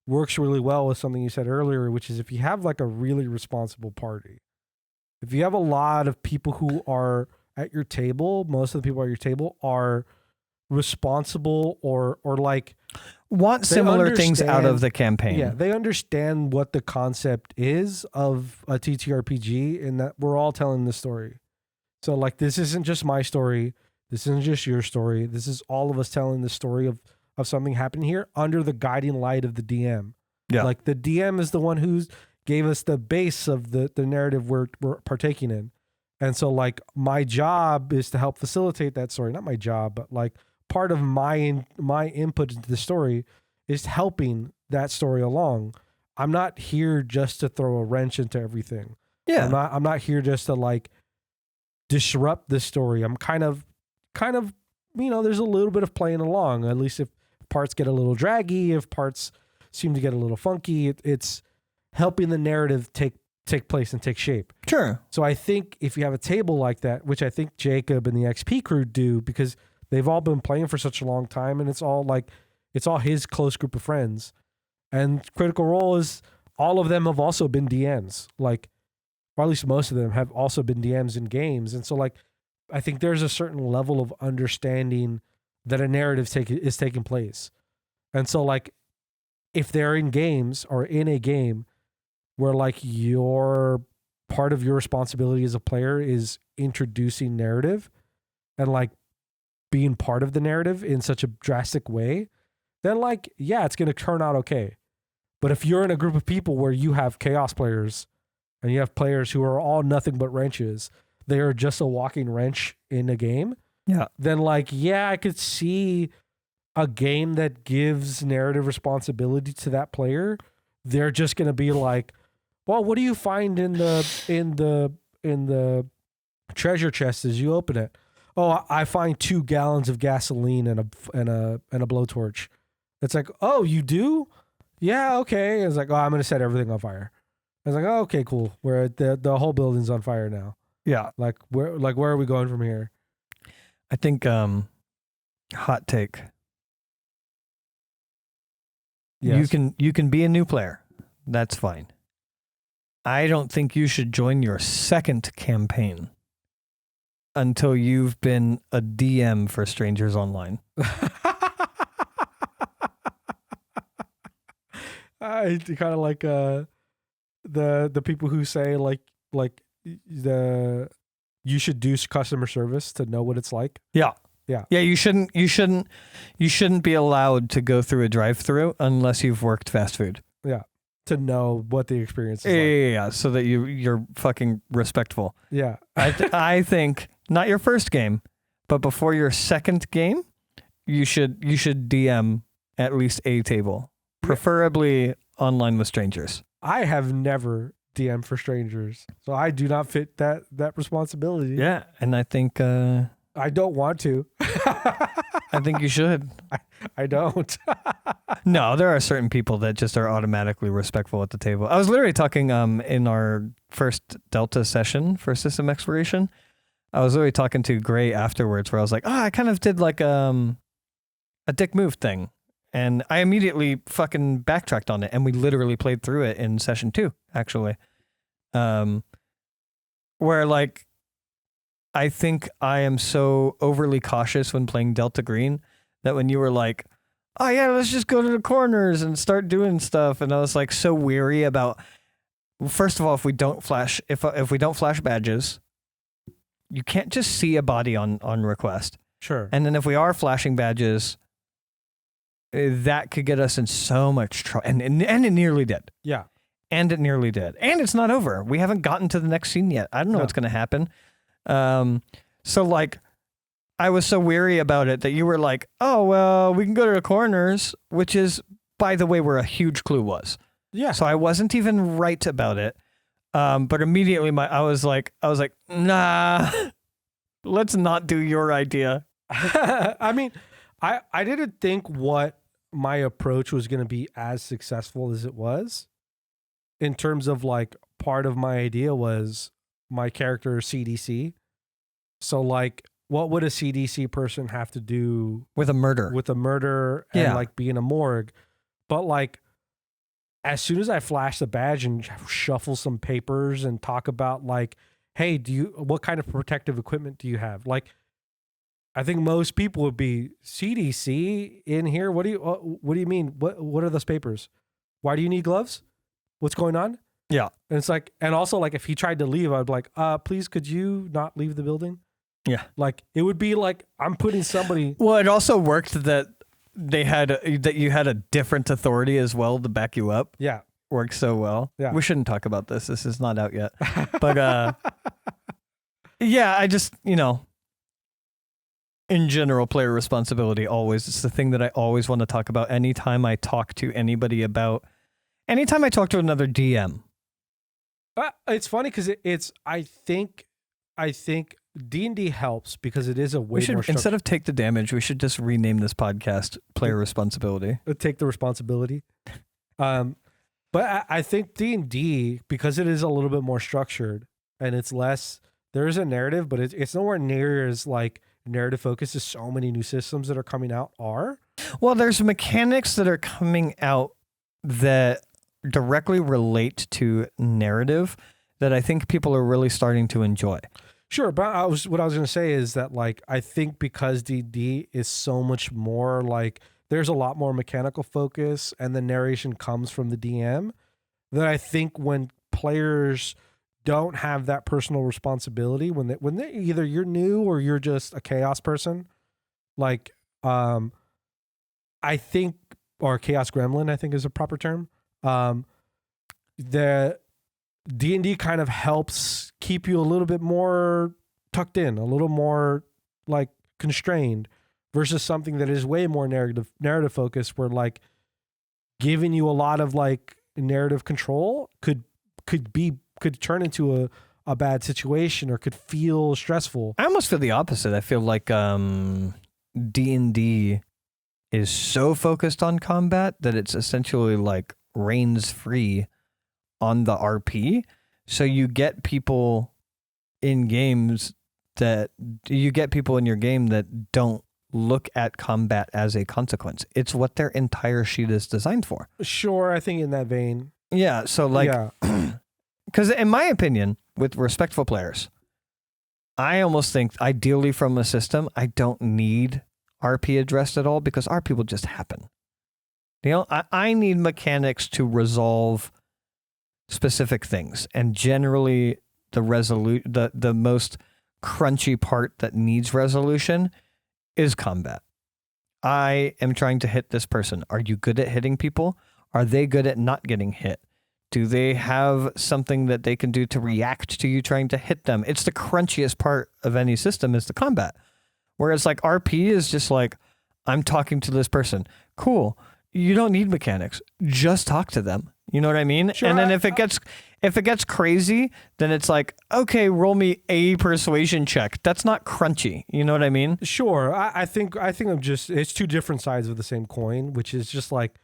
works really well with something you said earlier, which is if you have like a really responsible party, if you have a lot of people who are at your table, most of the people at your table are responsible or like want similar things out of the campaign. Yeah, they understand what the concept is of a TTRPG and that we're all telling the story. So like this isn't just my story. This isn't just your story. This is all of us telling the story of something happening here under the guiding light of the DM. Yeah. Like the DM is the one who gave us the base of the narrative we're partaking in. And so like my job is to help facilitate that story. Not my job, but like part of my input into the story is helping that story along. I'm not here just to throw a wrench into everything. Yeah. I'm not here just to like disrupt the story. I'm kind of, there's a little bit of playing along, at least if parts get a little draggy, if parts seem to get a little funky, it's helping the narrative take place and take shape. Sure. So I think if you have a table like that, which I think Jacob and the XP crew do, because they've all been playing for such a long time and it's all his close group of friends. And Critical Role is, all of them have also been DMs, like, or at least most of them have also been DMs in games. And so like, I think there's a certain level of understanding that a narrative is taking place. And so like, if they're in games or in a game where like your part of your responsibility as a player is introducing narrative and like being part of the narrative in such a drastic way, then like, yeah, it's going to turn out okay. But if you're in a group of people where you have chaos players and you have players who are all nothing but wrenches, they are just a walking wrench in a game. Yeah. Then like, yeah, I could see a game that gives narrative responsibility to that player. They're just going to be like, well, what do you find in the treasure chest as you open it? Oh, I find 2 gallons of gasoline and a blowtorch. It's like, oh, you do? yeah, okay. It's like, oh, I'm gonna set everything on fire. I was like, oh, okay, cool. Where the whole building's on fire now. Yeah. Like where are we going from here? I think hot take. Yes. You can be a new player. That's fine. I don't think you should join your second campaign until you've been a DM for Strangers Online. I kind of like the people who say like you should do customer service to know what it's like. Yeah. Yeah. Yeah, you shouldn't be allowed to go through a drive-through unless you've worked fast food. Yeah. To know what the experience is Yeah, so that you're fucking respectful. like. Yeah. I think not your first game, but before your second game, you should DM at least a table, preferably online with strangers. I have never DM for strangers, so I do not fit that responsibility. Yeah, and I think I don't want to. I think you should. I don't. No, there are certain people that just are automatically respectful at the table. I was literally talking in our first Delta session for system exploration. I was literally talking to Gray afterwards where I was like, I kind of did like a dick move thing. And I immediately fucking backtracked on it. And we literally played through it in session 2, actually. Where like, I think I am so overly cautious when playing Delta Green that when you were like, oh yeah, let's just go to the corners and start doing stuff. And I was like so weary about, first of all, if we don't flash badges, you can't just see a body on request. Sure. And then if we are flashing badges, that could get us in so much trouble. And it nearly did. Yeah. And it nearly did. And it's not over. We haven't gotten to the next scene yet. I don't know what's going to happen. So like, I was so weary about it that you were like, oh, well, we can go to the corners, which is, by the way, where a huge clue was. Yeah. So I wasn't even right about it. But immediately I was like, nah, let's not do your idea. I mean, I didn't think what my approach was going to be as successful as it was. In terms of like, part of my idea was my character CDC. So like, what would a CDC person have to do with a murder and like be in a morgue? But like, as soon as I flash the badge and shuffle some papers and talk about like, hey, what kind of protective equipment do you have? Like, I think most people would be CDC in here. What do you mean? What are those papers? Why do you need gloves? What's going on? Yeah. And it's like, and also like, if he tried to leave, I'd be like, please, could you not leave the building? Yeah. Like, it would be like, I'm putting somebody. Well, it also worked that that you had a different authority as well to back you up. Yeah. Worked so well. Yeah. We shouldn't talk about this. This is not out yet. But yeah, I just, in general, player responsibility always, it's the thing that I always want to talk about anytime I talk to anybody about, anytime I talk to another DM. It's funny because I think D&D helps because it is a way more structured. Instead of take the damage, we should just rename this podcast Player Responsibility. Take the responsibility. But I think D&D, because it is a little bit more structured and it's less, there is a narrative, but it's nowhere near as like narrative focused as so many new systems that are coming out are. Well, there's mechanics that are coming out that directly relate to narrative that I think people are really starting to enjoy. Sure, but what I was going to say is that like I think because D&D is so much more like there's a lot more mechanical focus and the narration comes from the DM, that I think when players don't have that personal responsibility, when they either you're new or you're just a chaos person, like I think, or chaos gremlin, I think is a proper term. The D&D kind of helps keep you a little bit more tucked in, a little more like constrained, versus something that is way more narrative focused, where like giving you a lot of like narrative control could turn into a bad situation or could feel stressful. I almost feel the opposite. I feel like D&D is so focused on combat that it's essentially like reigns free on the RP. So you get people in games that you get people in your game that don't look at combat as a consequence. It's what their entire sheet is designed for. Sure, I think in that vein. Yeah. So like, because in my opinion, with respectful players, I almost think ideally from a system, I don't need RP addressed at all because RP will just happen. You know, I need mechanics to resolve specific things, and generally the most crunchy part that needs resolution is combat. I am trying to hit this person. Are you good at hitting people? Are they good at not getting hit? Do they have something that they can do to react to you trying to hit them? It's the crunchiest part of any system is the combat. Whereas like RP is just like, I'm talking to this person. Cool. You don't need mechanics. Just talk to them. You know what I mean? Sure, and then if it gets crazy, then it's like, okay, roll me a persuasion check. That's not crunchy. You know what I mean? Sure. I think I'm just, it's two different sides of the same coin, which is just like,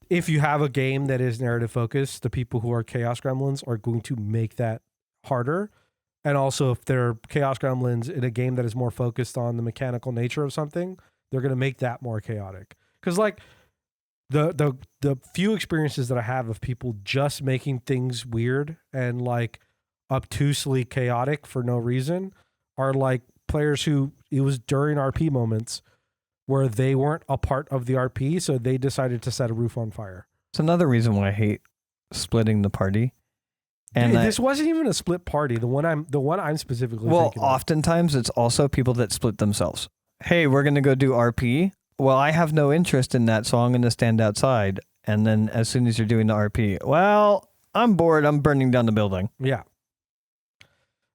if you have a game that is narrative focused, the people who are Chaos Gremlins are going to make that harder. And also, if they're Chaos Gremlins in a game that is more focused on the mechanical nature of something, they're going to make that more chaotic. Because like the few experiences that I have of people just making things weird and like obtusely chaotic for no reason are like players who it was during RP moments where they weren't a part of the RP, so they decided to set a roof on fire. It's another reason why I hate splitting the party. And this wasn't even a split party. The one I'm specifically thinking of. Oftentimes it's also people that split themselves. Hey, we're going to go do RP. Well, I have no interest in that, so I'm going to stand outside. And then as soon as you're doing the RP, well, I'm bored. I'm burning down the building. Yeah.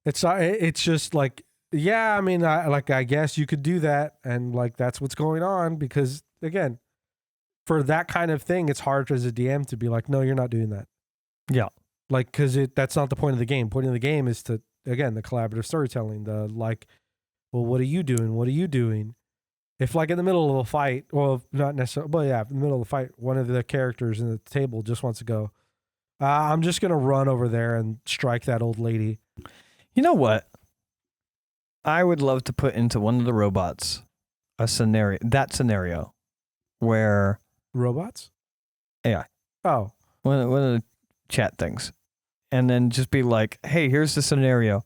It's just like, yeah, I mean, I guess you could do that. And like, that's what's going on because again, for that kind of thing, it's hard as a DM to be like, no, you're not doing that. Yeah. Like, because that's not the point of the game. Point of the game is to, again, the collaborative storytelling, the like, well, what are you doing? What are you doing? If like in the middle of a fight, well, not necessarily, but yeah, in the middle of the fight, one of the characters in the table just wants to go, I'm just going to run over there and strike that old lady. You know what? I would love to put into one of the robots a scenario where robots? AI. Oh. One of the chat things. And then just be like, hey, here's the scenario.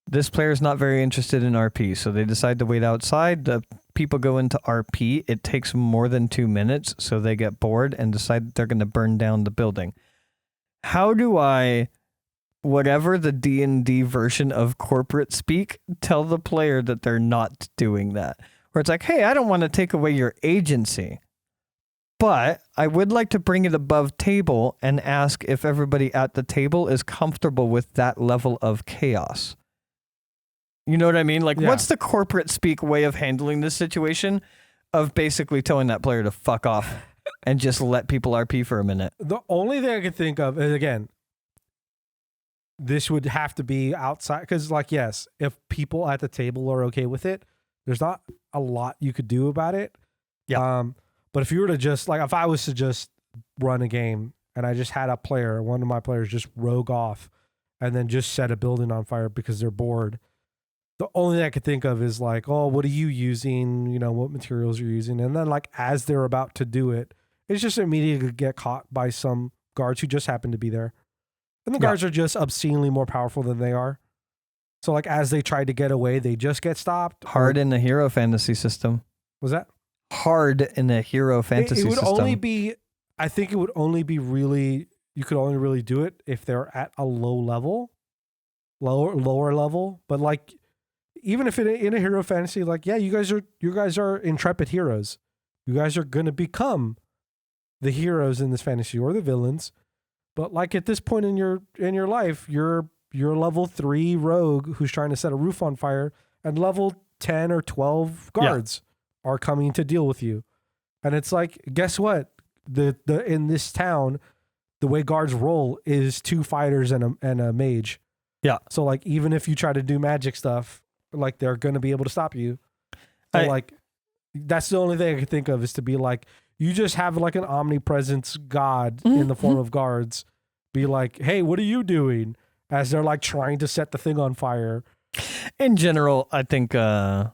This player's not very interested in RP, so they decide to wait outside. The people go into RP. It takes more than 2 minutes, so they get bored and decide that they're going to burn down the building. How do I, whatever the D&D version of corporate speak, tell the player that they're not doing that? Where it's like, hey, I don't want to take away your agency, but I would like to bring it above table and ask if everybody at the table is comfortable with that level of chaos. You know what I mean? Like, What's the corporate speak way of handling this situation of basically telling that player to fuck off and just let people RP for a minute? The only thing I can think of is, again, this would have to be outside. Because, like, yes, if people at the table are okay with it, there's not a lot you could do about it. Yeah. But if you were to just, like, if I was to just run a game and I just had a player, one of my players just rogue off and then just set a building on fire because they're bored, the only thing I could think of is like, oh, what are you using? You know, what materials you're using. And then like, as they're about to do it, it's just immediately get caught by some guards who just happen to be there. And the guards are just obscenely more powerful than they are. So like, as they try to get away, they just get stopped. Hard in the hero fantasy system. Was that? Hard in the hero fantasy system. It would only be, I think it would only be really, you could only really do it if they're at a lower level. But like, even if in a hero fantasy, like, yeah, you guys are intrepid heroes. You guys are going to become the heroes in this fantasy or the villains. But like at this point in your life, you're level 3 rogue who's trying to set a roof on fire, and level 10 or 12 guards are coming to deal with you. And it's like, guess what? The in this town, the way guards roll is 2 fighters and a mage. Yeah. So like, even if you try to do magic stuff, like, they're going to be able to stop you. So like, That's the only thing I can think of is to be like, you just have like an omnipresence god in the form of guards. Be like, hey, what are you doing? As they're like trying to set the thing on fire. In general, I think there's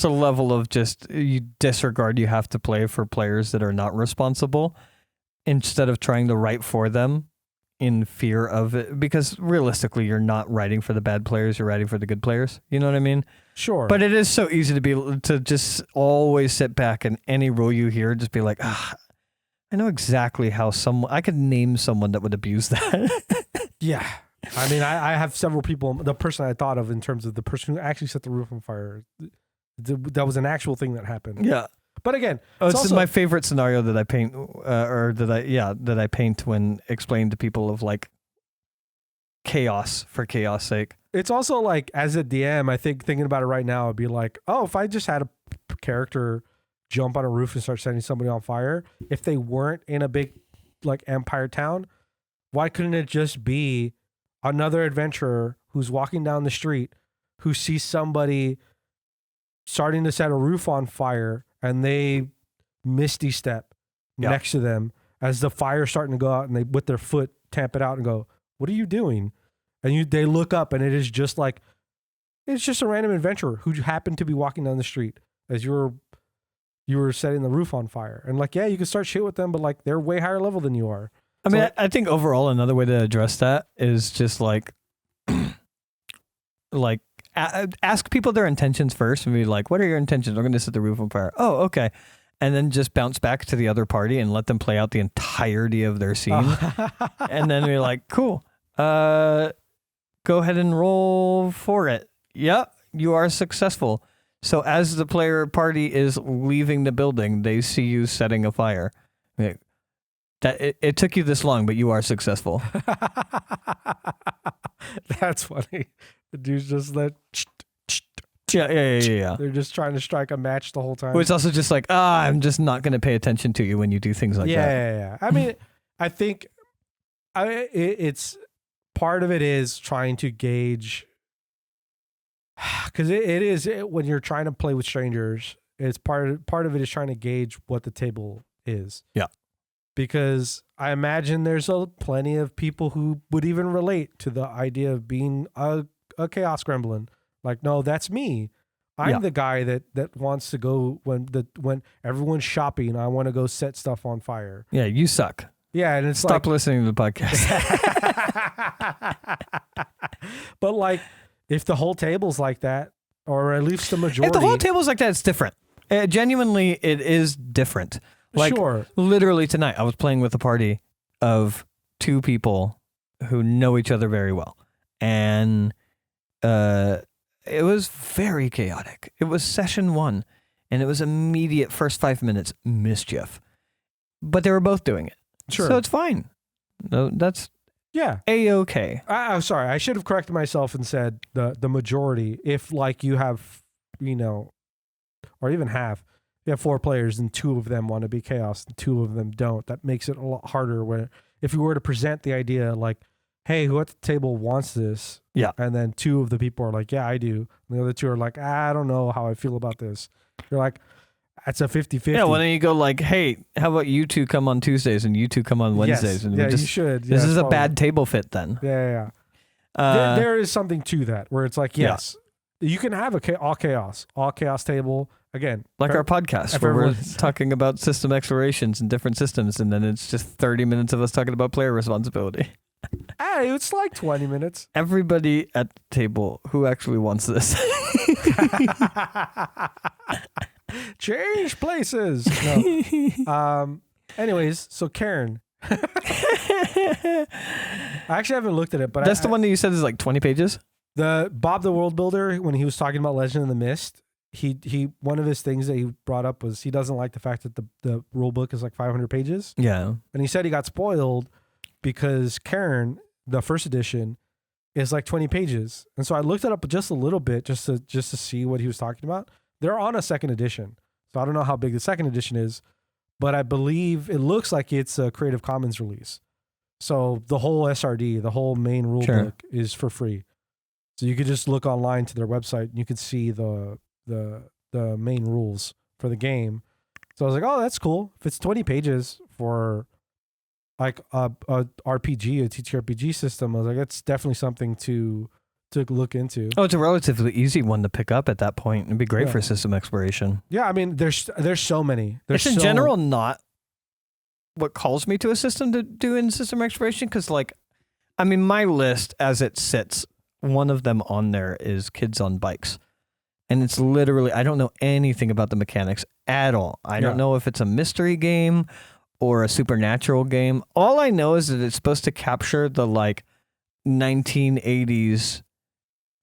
a level of just you disregard you have to play for players that are not responsible instead of trying to write for them in fear of it. Because realistically, you're not writing for the bad players, you're writing for the good players. You know what I mean? Sure. But it is so easy to just always sit back and any rule you hear, just be like, I know exactly how I could name someone that would abuse that. Yeah. I mean, I have several people. The person I thought of in terms of the person who actually set the roof on fire, that was an actual thing that happened. Yeah. But again, it's also my favorite scenario that I paint, that I paint when explaining to people of like chaos for chaos sake. It's also like, as a DM, I think thinking about it right now, it'd be like, oh, if I just had a character jump on a roof and start setting somebody on fire, if they weren't in a big like empire town, why couldn't it just be another adventurer who's walking down the street who sees somebody starting to set a roof on fire and they misty step next to them as the fire's starting to go out, and they with their foot tamp it out and go, what are you doing? And they look up and it is just like, it's just a random adventurer who happened to be walking down the street as you were setting the roof on fire. And like, yeah, you can start shit with them, but like they're way higher level than you are. I mean, I think overall another way to address that is just like, ask people their intentions first and be like, what are your intentions? I'm going to set the roof on fire. Oh, okay. And then just bounce back to the other party and let them play out the entirety of their scene. And then be like, cool. Go ahead and roll for it. Yep, you are successful. So as the player party is leaving the building, they see you setting a fire. It took you this long, but you are successful. That's funny. The dude's just like, yeah. They're just trying to strike a match the whole time. Well, it's also just like, I'm just not going to pay attention to you when you do things like that. Yeah. I mean, I think it's part of it is trying to gauge, because it is when you're trying to play with strangers. It's part of it is trying to gauge what the table is. Yeah. Because I imagine there's plenty of people who would even relate to the idea of being a chaos gremlin. Like, no, that's me. I'm the guy that wants to go when everyone's shopping. I want to go set stuff on fire. Yeah, you suck. Yeah, and it's stop listening to the podcast. But like, if the whole table's like that, or at least the majority, if the whole table's like that, it's different. Genuinely, it is different. Like, sure. Literally tonight, I was playing with a party of 2 people who know each other very well. And it was very chaotic. It was session 1, and it was immediate first 5 minutes mischief. But they were both doing it. Sure. So it's fine. No, that's A-okay. I'm sorry. I should have corrected myself and said the majority. If like you have, or even half, you have 4 players and 2 of them want to be chaos and 2 of them don't. That makes it a lot harder if you were to present the idea like, hey, who at the table wants this? Yeah. And then 2 of the people are like, yeah, I do. And the other 2 are like, I don't know how I feel about this. You're like, that's a 50-50. Yeah, well, then you go like, hey, how about you 2 come on Tuesdays and you 2 come on Wednesdays? Yes. And You should. This is a bad table fit then. Yeah. There is something to that where it's like, yes, you can have all chaos table. Again, like our podcast where we're talking about system explorations and different systems, and then it's just 30 minutes of us talking about player responsibility. Hey, it's like 20 minutes. Everybody at the table who actually wants this. Change places. No. Anyways, so Karen. I actually haven't looked at it, but that's the one that you said is like 20 pages? The Bob the World Builder, when he was talking about Legend of the Mist, he one of his things that he brought up was he doesn't like the fact that the rule book is like 500 pages. Yeah. And he said he got spoiled because Karen, the first edition, is like 20 pages. And so I looked it up just a little bit just to see what he was talking about. They're on a second edition. So I don't know how big the second edition is, but I believe it looks like it's a Creative Commons release. So the whole SRD, the whole main rule book is for free. So you could just look online to their website and you could see the main rules for the game. So I was like, oh, that's cool. If it's 20 pages for like a RPG, a TTRPG system, I was like, it's definitely something to look into. Oh, it's a relatively easy one to pick up at that point. It'd be great Yeah. for system exploration. Yeah, I mean, there's so many. It's in general not what calls me to a system to do in system exploration, because, like, I mean, my list as it sits, one of them on there is Kids on Bikes. And it's literally, I don't know anything about the mechanics at all. I don't know if it's a mystery game or a supernatural game. All I know is that it's supposed to capture the, like, 1980s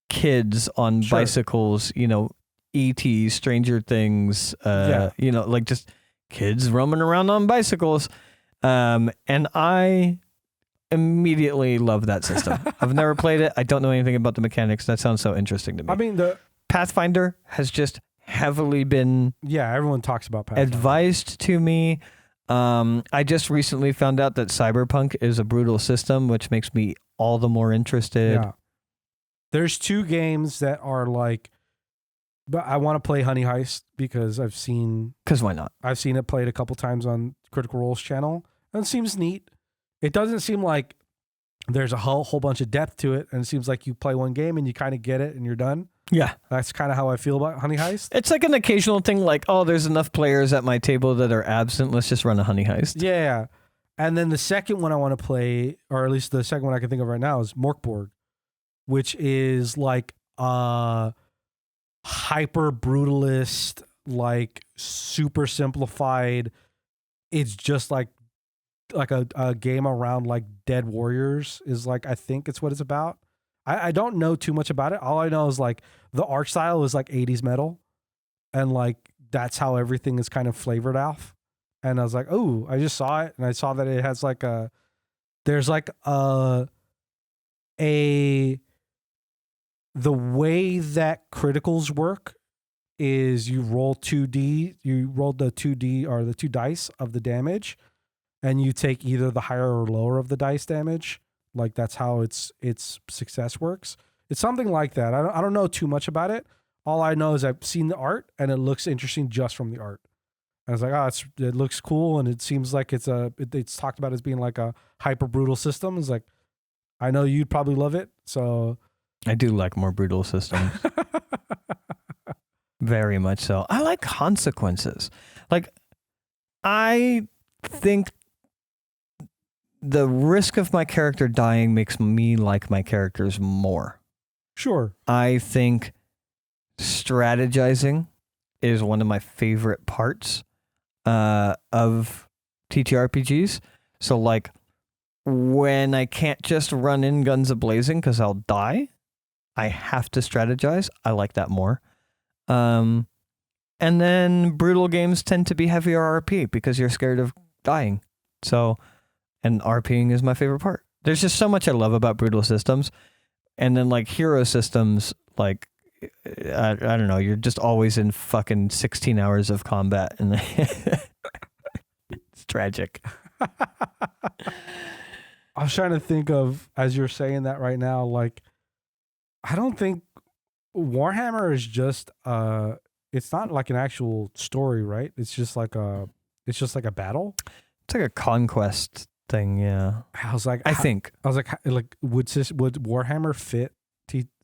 kids on bicycles, you know, E.T., Stranger Things, you know, like just kids roaming around on bicycles. And I immediately love that system. I've never played it. I don't know anything about the mechanics. That sounds so interesting to me. I mean, the Pathfinder has just heavily been everyone talks about Pathfinder. advised to me. I just recently found out that Cyberpunk is a brutal system, which makes me all the more interested. Yeah. There's 2 games that are like, but I want to play Honey Heist because Because why not? I've seen it played a couple times on Critical Role's channel, and it seems neat. It doesn't seem like there's a whole bunch of depth to it, and it seems like you play one game and you kind of get it and you're done. Yeah. That's kind of how I feel about Honey Heist. It's like an occasional thing like, oh, there's enough players at my table that are absent. Let's just run a Honey Heist. Yeah. And then the second one I want to play, or at least the second one I can think of right now, is Morkborg, which is like a hyper brutalist, like super simplified. It's just like a game around like dead warriors is like, I think it's what it's about. I don't know too much about it. All I know is like the art style is like 80s metal, and like that's how everything is kind of flavored off. And I was like, oh, I just saw it, and I saw that it has like there's like the way that criticals work is you roll 2D, you roll the 2D or the 2 dice of the damage, and you take either the higher or lower of the dice damage. Like that's how its success works. It's something like that. I don't know too much about it. All I know is I've seen the art and it looks interesting just from the art. I was like, oh, it looks cool, and it seems like it's talked about as being like a hyper brutal system. It's like, I know you'd probably love it, so I do like more brutal systems. Very much so. I like consequences. Like, I think the risk of my character dying makes me like my characters more. Sure. I think strategizing is one of my favorite parts of TTRPGs. So, like, when I can't just run in guns a-blazing because I'll die, I have to strategize. I like that more. And then brutal games tend to be heavier RP because you're scared of dying. So, and RPing is my favorite part. There's just so much I love about brutal systems. And then like hero systems, like, I don't know, you're just always in fucking 16 hours of combat. And it's tragic. I was trying to think of, as you're saying that right now, like, I don't think Warhammer is just it's not like an actual story, right? It's just like a battle. It's like a conquest thing, yeah. I was like, I think. would Warhammer fit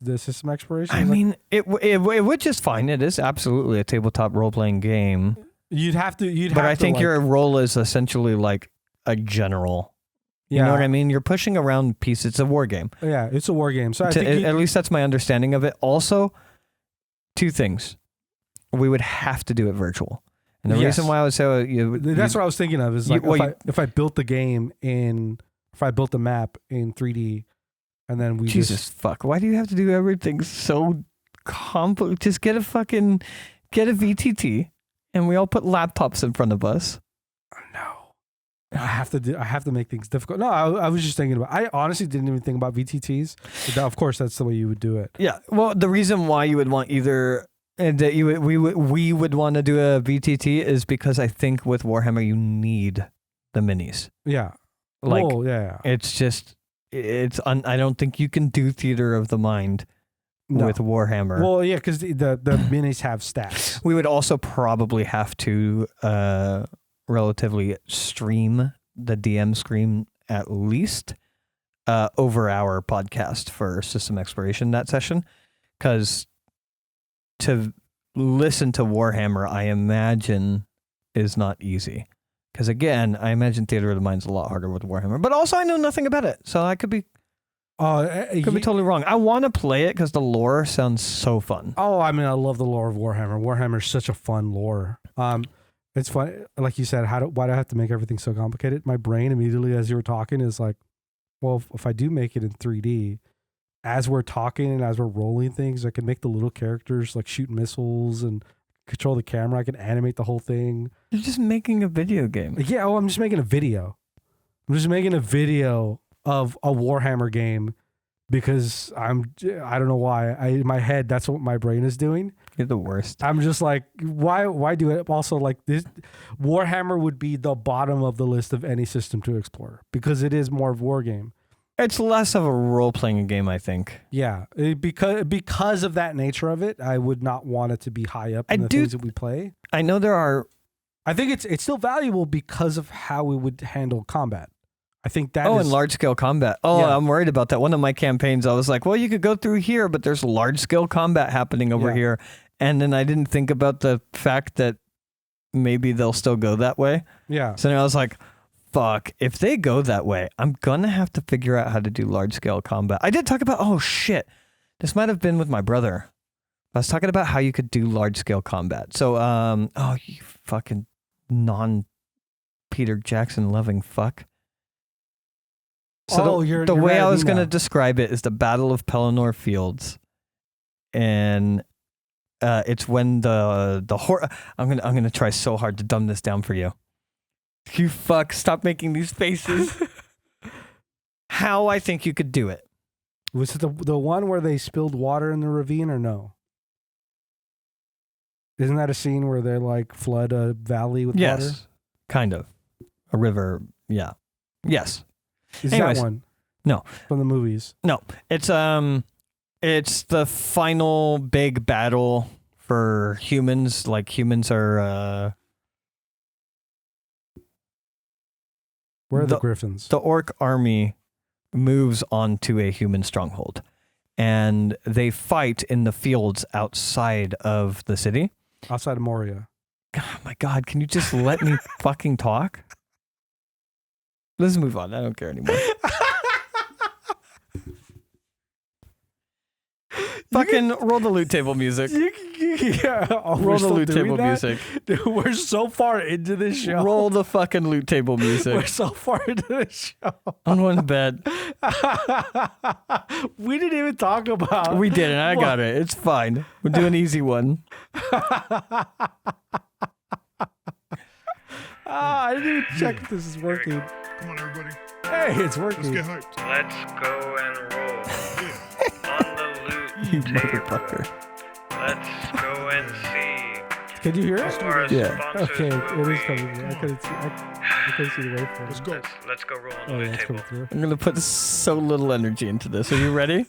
the system exploration? I mean, it would just fine. It is absolutely a tabletop role playing game. But I think your role is essentially like a general. You know what I mean? You're pushing around pieces. It's a war game. Yeah, it's a war game. So at least that's my understanding of it. Also, 2 things. We would have to do it virtual. And the reason why I would say that's what I was thinking of is like if I built the game if I built the map in 3D and then we fuck. Why do you have to do everything so complex? Just get a VTT and we all put laptops in front of us. No. I have to make things difficult. No, I was just thinking about. I honestly didn't even think about VTTs. But of course, that's the way you would do it. Yeah. Well, the reason why you would want either and that we would want to do a VTT is because I think with Warhammer you need the minis. Yeah. Like, yeah. it's just I don't think you can do theater of the mind with Warhammer. Well, yeah, because the minis have stats. We would also probably have to relatively stream the DM screen at least over our podcast for system exploration that session, because to listen to Warhammer, I imagine, is not easy. Because again, I imagine Theater of the Mind's a lot harder with Warhammer, but also I know nothing about it, so I could be be totally wrong. I want to play it because the lore sounds so fun. Oh, I mean, I love the lore of Warhammer. Warhammer is such a fun lore. It's fun, like you said. Why do I have to make everything so complicated? My brain immediately, as you were talking, is like, well, if I do make it in 3D, as we're talking and as we're rolling things, I can make the little characters like shoot missiles and control the camera. I can animate the whole thing. You're just making a video game. Yeah, I'm just making a video. I'm just making a video of a Warhammer game because I don't know why. In my head, that's what my brain is doing. You're the worst. I'm just like, why do it? Also, like this, Warhammer would be the bottom of the list of any system to explore because it is more of war game. It's less of a role-playing game, I think. Yeah, because of that nature of it, I would not want it to be high up in the things that we play. I know there are... I think it's still valuable because of how we would handle combat. I think that in large-scale combat. Oh, yeah. I'm worried about that. One of my campaigns, I was like, well, you could go through here, but there's large-scale combat happening over here. And then I didn't think about the fact that maybe they'll still go that way. Yeah. So then I was like... Fuck, if they go that way, I'm going to have to figure out how to do large-scale combat. I did talk about, oh shit, this might have been with my brother. I was talking about how you could do large-scale combat. So, you fucking non-Peter Jackson-loving fuck. So the way I was going to describe it is the Battle of Pelennor Fields. And it's when I'm going to try so hard to dumb this down for you. You fuck, stop making these faces. How I think you could do it. Was it the one where they spilled water in the ravine or no? Isn't that a scene where they like flood a valley with water? Yes, kind of. A river, yeah. Yes. Anyways, that one? No. From the movies? No. It's the final big battle for humans. Like humans are... Where are the Griffins? The orc army moves onto a human stronghold, and they fight in the fields outside of the city. Outside of Moria. Oh my God, can you just let me fucking talk? Let's move on. I don't care anymore. Fucking roll the loot table music. Roll the loot table music. Dude, we're so far into this show. Roll the fucking loot table music. We're so far into this show. I'm going to bed. We didn't even talk about. We didn't. I got it. It's fine. We'll do an easy one. I didn't even check if this is working. Come on, everybody. Hey, it's working. Let's get hyped. Let's go and roll on the loot You table. motherfucker. Let's go and see. Can you hear it? who our Yeah. sponsors Okay, will it is be. coming through. I couldn't see the waveform. Let's go. Let's go roll on the Oh, yeah, loot it's table. coming through. I'm going to put so little energy into this. Are you ready?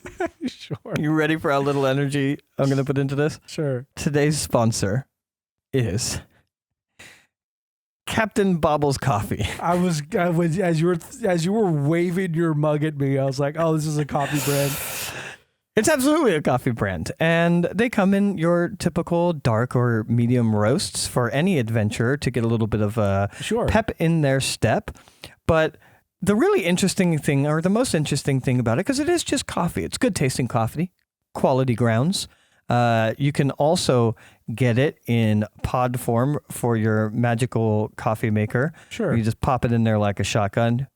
Sure. You ready for how little energy I'm going to put into this? Sure. Today's sponsor is Captain Bobble's Coffee. I was as you were waving your mug at me, I was like, "Oh, this is a coffee brand." It's absolutely a coffee brand, and they come in your typical dark or medium roasts for any adventurer to get a little bit of Sure. pep in their step. But the really interesting thing, or the most interesting thing about it, because it is just coffee. It's good tasting coffee, quality grounds. You can also get it in pod form for your magical coffee maker. Sure. You just pop it in there like a shotgun,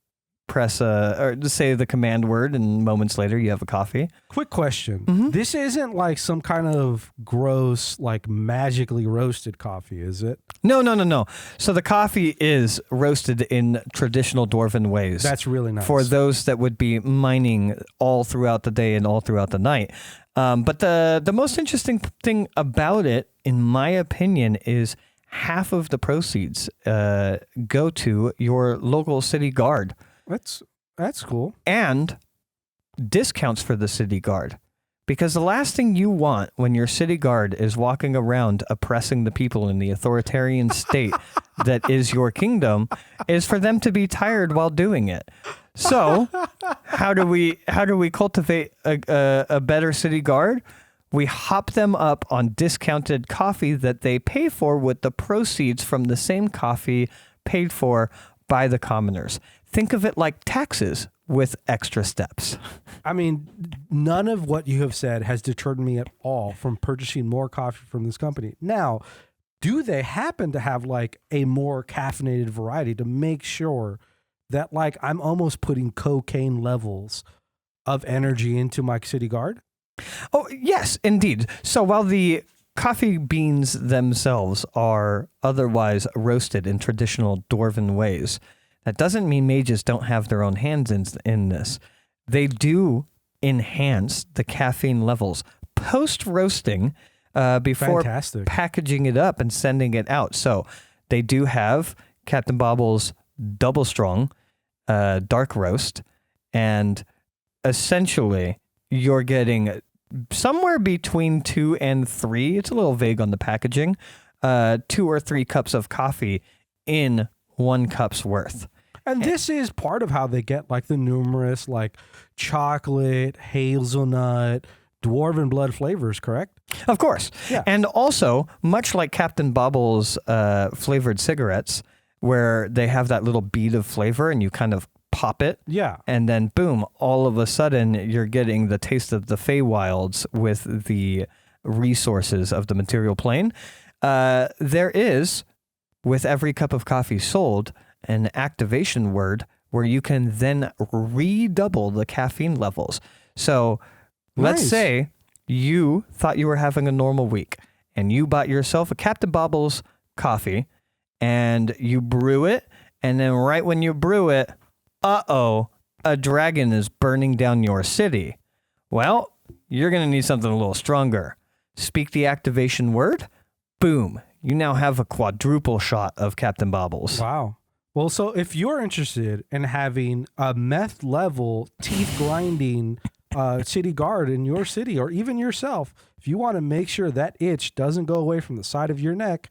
press or just say the command word, and moments later you have a coffee. Quick question. Mm-hmm. This isn't like some kind of gross, like magically roasted coffee, is it? No. So the coffee is roasted in traditional dwarven ways. That's really nice. For those that would be mining all throughout the day and all throughout the night. But the most interesting thing about it, in my opinion, is half of the proceeds go to your local city guard. That's cool. And discounts for the city guard. Because the last thing you want when your city guard is walking around oppressing the people in the authoritarian state that is your kingdom is for them to be tired while doing it. So, how do we cultivate a better city guard? We hop them up on discounted coffee that they pay for with the proceeds from the same coffee paid for by the commoners. Think of it like taxes with extra steps. I mean, none of what you have said has deterred me at all from purchasing more coffee from this company. Now, do they happen to have like a more caffeinated variety to make sure that like I'm almost putting cocaine levels of energy into my city guard? Oh, yes, indeed. So while the coffee beans themselves are otherwise roasted in traditional dwarven ways, that doesn't mean mages don't have their own hands in this. They do enhance the caffeine levels post-roasting before Fantastic. packaging it up and sending it out. So they do have Captain Bobble's double strong dark roast, and essentially you're getting somewhere between 2 and 3. It's a little vague on the packaging. 2 or 3 cups of coffee in 1 cup's worth. And this is part of how they get like the numerous like chocolate, hazelnut, dwarven blood flavors, correct? Of course. Yeah. And also, much like Captain Bobble's flavored cigarettes, where they have that little bead of flavor and you kind of pop it. Yeah. And then boom, all of a sudden you're getting the taste of the Feywilds with the resources of the material plane. There is, with every cup of coffee sold, an activation word where you can then redouble the caffeine levels. So let's Nice. say you thought you were having a normal week and you bought yourself a Captain Bobble's coffee and you brew it. And then right when you brew it, a dragon is burning down your city. Well, you're going to need something a little stronger. Speak the activation word. Boom. You now have a quadruple shot of Captain Bobble's. Wow. Well, so if you're interested in having a meth level teeth grinding city guard in your city, or even yourself, if you want to make sure that itch doesn't go away from the side of your neck,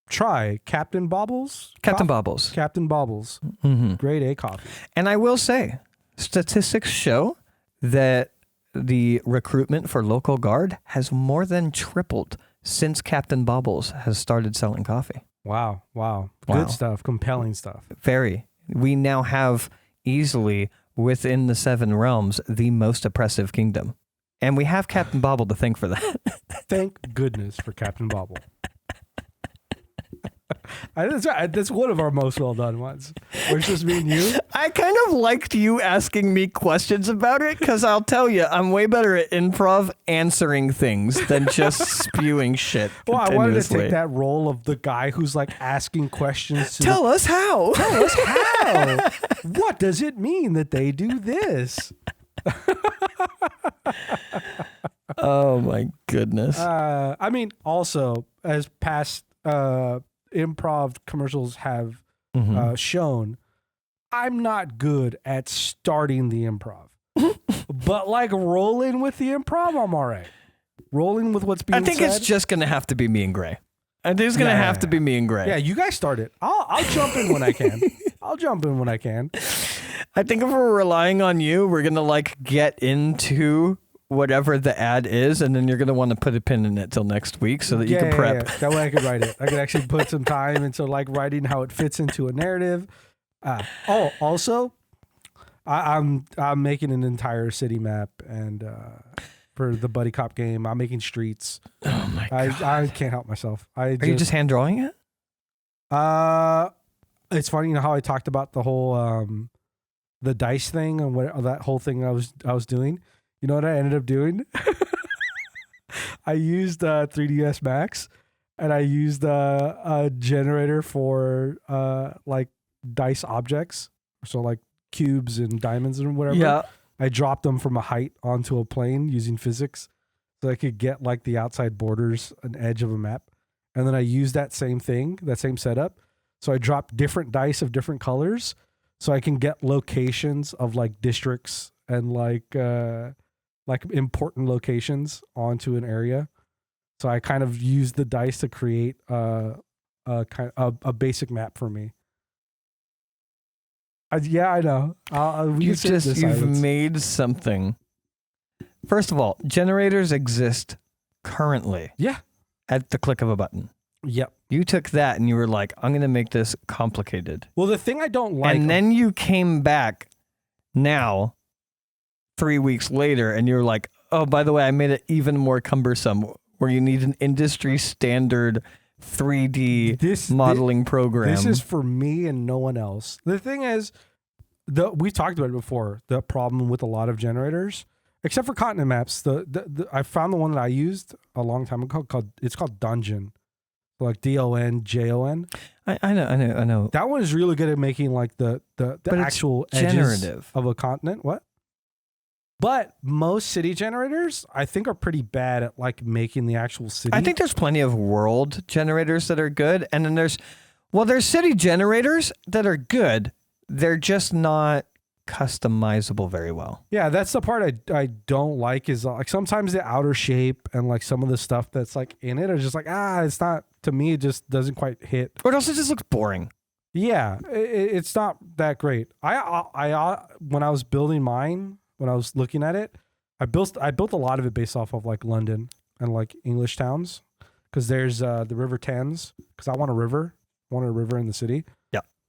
try Captain Bobble's. Captain Bobble's. Captain Bobble's. Mm-hmm. Grade A coffee. And I will say, statistics show that the recruitment for local guard has more than tripled since Captain Bobble's has started selling coffee. Wow. Wow. Good stuff. Compelling stuff. Very. We now have easily, within the 7 realms, the most oppressive kingdom. And we have Captain Bobble to thank for that. Thank goodness for Captain Bobble. That's one of our most well done ones. Where it's just me and you. I kind of liked you asking me questions about it because I'll tell you, I'm way better at improv answering things than just spewing shit. Well, I wanted to continuously. take that role of the guy who's like asking questions. Tell us how. Tell us how. What does it mean that they do this? Oh my goodness. I mean, also, as past improv commercials have shown, I'm not good at starting the improv. But like rolling with the improv, I'm all right. Rolling with what's being I think said. it's just going to have to be me and Gray. I think it's going to have to be me and Gray. Yeah, you guys start it. I'll jump in when I can. I'll jump in when I can. I think if we're relying on you, we're going to like get into whatever the ad is, and then you're going to want to put a pin in it till next week so that you can prep. Yeah. That way I could write it. I could actually put some time into like writing how it fits into a narrative. Also, I'm making an entire city map, and for the buddy cop game, I'm making streets. Oh my God. I can't help myself. Are you just hand drawing it? It's funny, you know how I talked about the whole the dice thing and what that whole thing I was doing. You know what I ended up doing? I used 3ds Max, and I used a generator for like dice objects, so like cubes and diamonds and whatever. Yeah. I dropped them from a height onto a plane using physics, so I could get like the outside borders, an edge of a map. And then I used that same thing, that same setup. So I dropped different dice of different colors, so I can get locations of like districts and like like important locations onto an area. So I kind of used the dice to create a basic map for me. Yeah, I know. You've made something. First of all, generators exist currently. Yeah. At the click of a button. Yep. You took that and you were like, I'm going to make this complicated. Well, the thing I don't like... And then you came back now, 3 weeks later, and you're like, oh, by the way, I made it even more cumbersome, where you need an industry standard 3D modeling program. This is for me and no one else. The thing is, we talked about it before, the problem with a lot of generators, except for continent maps. I found the one that I used a long time ago it's called Dungeon. Like DONJON. I know. That one is really good at making like the actual edges generative of a continent. What? But most city generators, I think, are pretty bad at like making the actual city. I think there's plenty of world generators that are good, and then there's city generators that are good. They're just not customizable very well. Yeah, that's the part I don't like is like sometimes the outer shape and like some of the stuff that's like in it are just like, it's not, to me, it just doesn't quite hit. Or it also just looks boring. Yeah, it's not that great. I when I was building mine, when I was looking at it, I built a lot of it based off of like London and like English towns, because there's the River Thames, because I want a river in the city.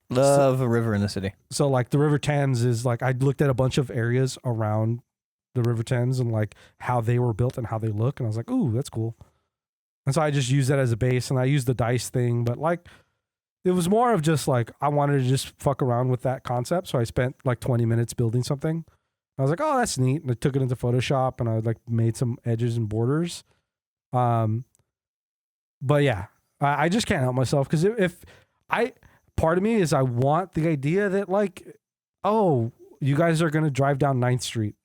Love a river in the city. So like the River Thames is like, I looked at a bunch of areas around the River Thames and like how they were built and how they look. And I was like, ooh, that's cool. And so I just used that as a base, and I used the dice thing, but like, it was more of just like, I wanted to just fuck around with that concept. So I spent like 20 minutes building something. I was like, oh, that's neat. And I took it into Photoshop and I like made some edges and borders. But yeah, I just can't help myself, because part of me is I want the idea that like, oh, you guys are going to drive down 9th Street.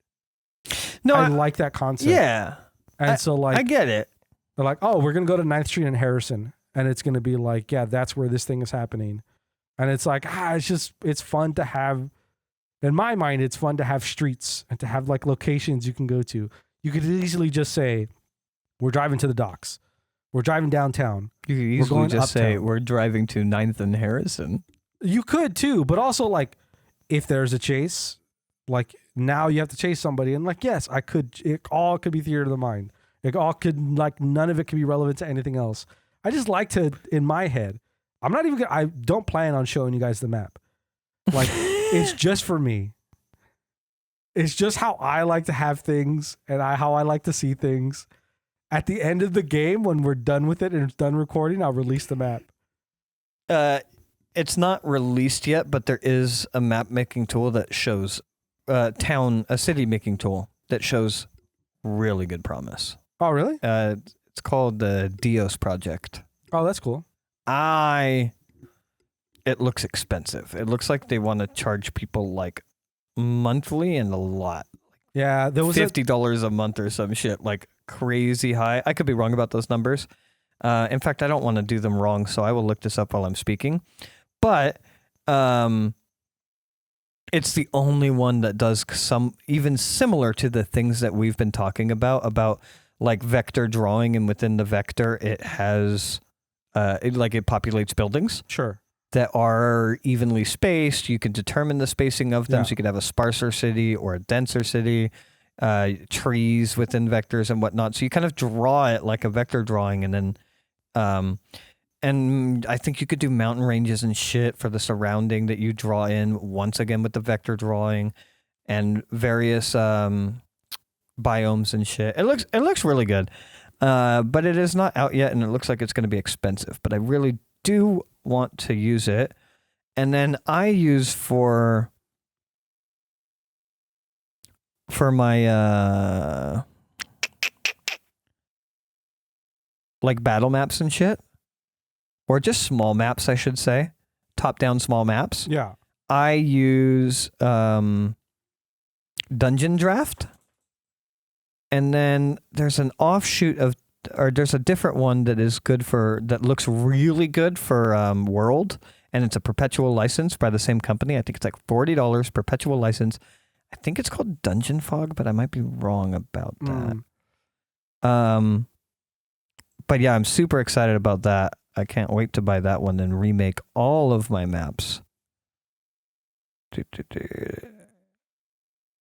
No, I like that concept. Yeah. And so like, I get it. They're like, oh, we're going to go to 9th Street in Harrison. And it's going to be like, yeah, that's where this thing is happening. And it's like, it's fun to have, in my mind, it's fun to have streets and to have like locations you can go to. You could easily just say, we're driving to the docks. We're driving downtown. You could easily just say, we're driving to 9th and Harrison. You could too, but also like, if there's a chase, like now you have to chase somebody, and like, yes, it all could be theater of the mind. It all could, like, none of it could be relevant to anything else. I just like to, in my head, I don't plan on showing you guys the map. Like, it's just for me. It's just how I like to have things and how I like to see things. At the end of the game, when we're done with it and it's done recording, I'll release the map. It's not released yet, but there is a map making tool that shows a city making tool that shows really good promise. Oh, really? It's called the Dios Project. Oh, that's cool. It looks expensive. It looks like they want to charge people like monthly and a lot. Yeah, there was $50 a month or some shit, like crazy high. I could be wrong about those numbers. In fact, I don't want to do them wrong, so I will look this up while I'm speaking. But it's the only one that does some even similar to the things that we've been talking about like vector drawing, and within the vector it has it populates buildings. Sure. That are evenly spaced. You can determine the spacing of them, Yeah. so you could have a sparser city or a denser city, trees within vectors and whatnot. So you kind of draw it like a vector drawing, and then, and I think you could do mountain ranges and shit for the surrounding that you draw in once again with the vector drawing, and various biomes and shit. It looks really good, but it is not out yet, and it looks like it's going to be expensive. But I really do want to use it. And then I use for my like battle maps and shit, or just small maps, I should say, top down small maps. Yeah. I use Dungeon Draft, and then there's an offshoot of, or there's a different one that looks really good for World, and it's a perpetual license by the same company. I think it's like $40 perpetual license. I think it's called Dungeon Fog, but I might be wrong about that. But yeah, I'm super excited about that. I can't wait to buy that one and remake all of my maps.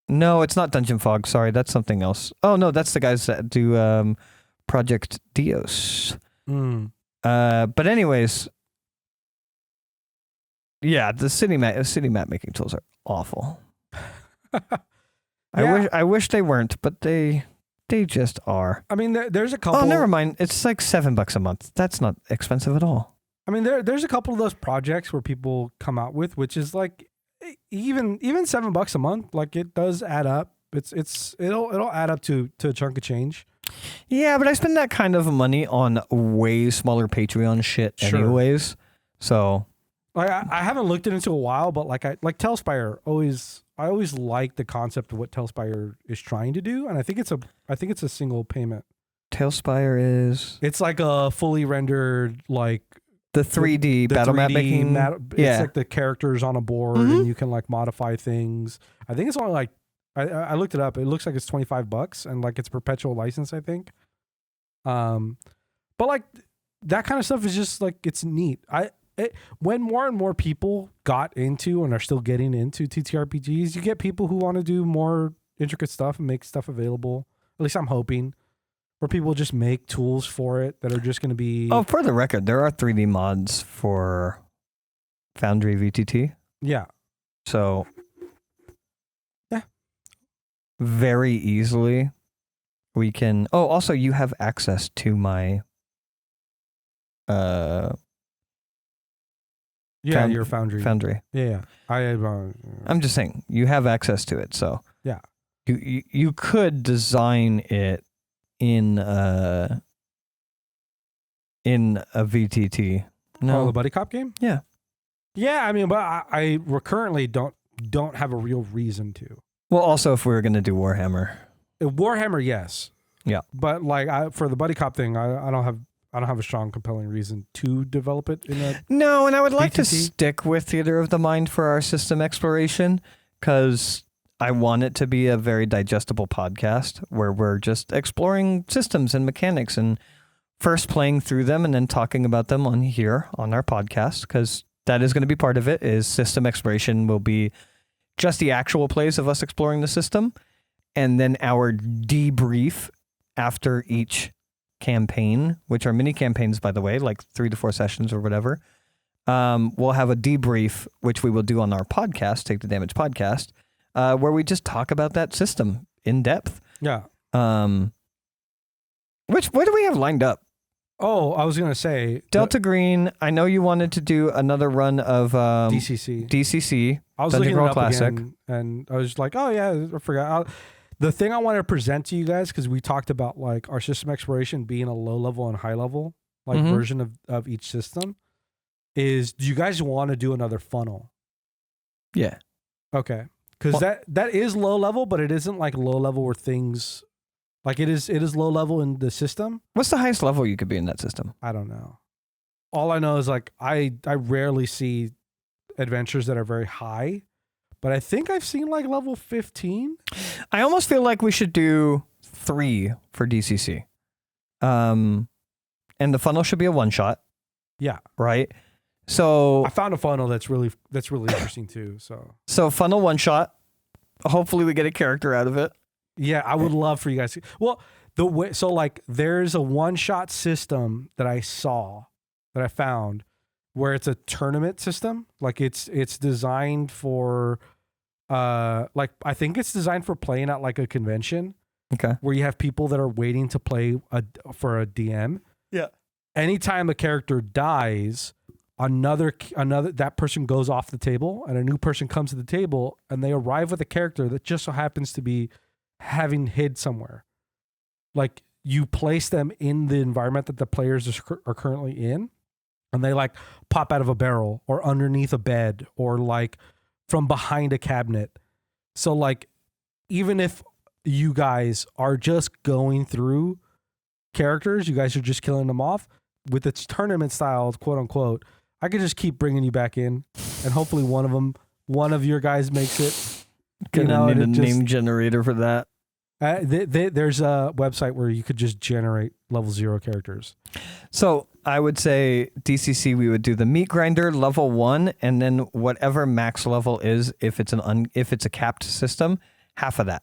No, it's not Dungeon Fog. Sorry, that's something else. Oh no, that's the guys that do Project Dios. But anyways, yeah, the city map making tools are awful. I wish they weren't, but they just are. I mean, there's a couple. Oh, never mind. It's like $7 a month. That's not expensive at all. I mean, there's a couple of those projects where people come out with, which is like even $7 a month. Like it does add up. It'll add up to a chunk of change. Yeah, but I spend that kind of money on way smaller Patreon shit anyways. So like I haven't looked into it in a while, but like Tailspire I always like the concept of what Tailspire is trying to do, and I think it's a single payment. Tailspire is it's like a fully rendered like the 3D battle map making. It's like the characters on a board and you can like modify things. I think it's only like I looked it up. It looks like it's $25 and like it's a perpetual license, I think. But like that kind of stuff is just like it's neat. When more and more people got into and are still getting into TTRPGs, you get people who want to do more intricate stuff and make stuff available. At least I'm hoping. Where people just make tools for it that are just going to be... Oh, for the record, there are 3D mods for Foundry VTT. Yeah. So... yeah. Very easily, we can... Oh, also, you have access to my... your Foundry. Foundry. Yeah. I'm just saying, you have access to it, so... Yeah. You could design it in a VTT. No, the buddy cop game. Yeah, yeah. I mean, but I currently don't have a real reason to. Well, also if we were going to do Warhammer, yes. Yeah, but like for the buddy cop thing, I don't have a strong, compelling reason to develop it in a. No, and I would like VTT. to stick with Theater of the Mind for our system exploration because I want it to be a very digestible podcast where we're just exploring systems and mechanics and first playing through them and then talking about them on here on our podcast, because that is going to be part of it. Is system exploration will be just the actual plays of us exploring the system, and then our debrief after each campaign, which are mini campaigns, by the way, like 3 to 4 sessions or whatever. We'll have a debrief, which we will do on our podcast, Take the Damage podcast, where we just talk about that system in depth. Yeah. What do we have lined up? Oh, I was going to say... Delta Green, I know you wanted to do another run of... DCC. I was looking it up Classic. Again, and I was like, oh yeah, I forgot. The thing I wanted to present to you guys, because we talked about like our system exploration being a low level and high level like version of each system, is do you guys want to do another funnel? Yeah. Okay. Because that is low level, but it isn't like low level where things... Like it is low level in the system. What's the highest level you could be in that system? I don't know. All I know is like I rarely see adventures that are very high, but I think I've seen like level 15. I almost feel like we should do 3 for DCC. And the funnel should be a one shot. Yeah. Right? So I found a funnel that's really interesting too. So funnel one shot. Hopefully we get a character out of it. Yeah, I would love for you guys to... Well, there's a one-shot system that I found, where it's a tournament system. Like it's designed for, I think it's designed for playing at like a convention. Okay. Where you have people that are waiting to play for a DM. Yeah. Anytime a character dies, another that person goes off the table, and a new person comes to the table, and they arrive with a character that just so happens to be having hid somewhere. Like you place them in the environment that the players are currently in, and they like pop out of a barrel or underneath a bed or like from behind a cabinet. So like even if you guys are just going through characters, you guys are just killing them off with its tournament style, quote unquote, I could just keep bringing you back in, and hopefully one of your guys makes it. Gonna need a and it just- name generator for that. There's a website where you could just generate level 0 characters. So I would say DCC, we would do the meat grinder level 1, and then whatever max level is, if it's a capped system, half of that.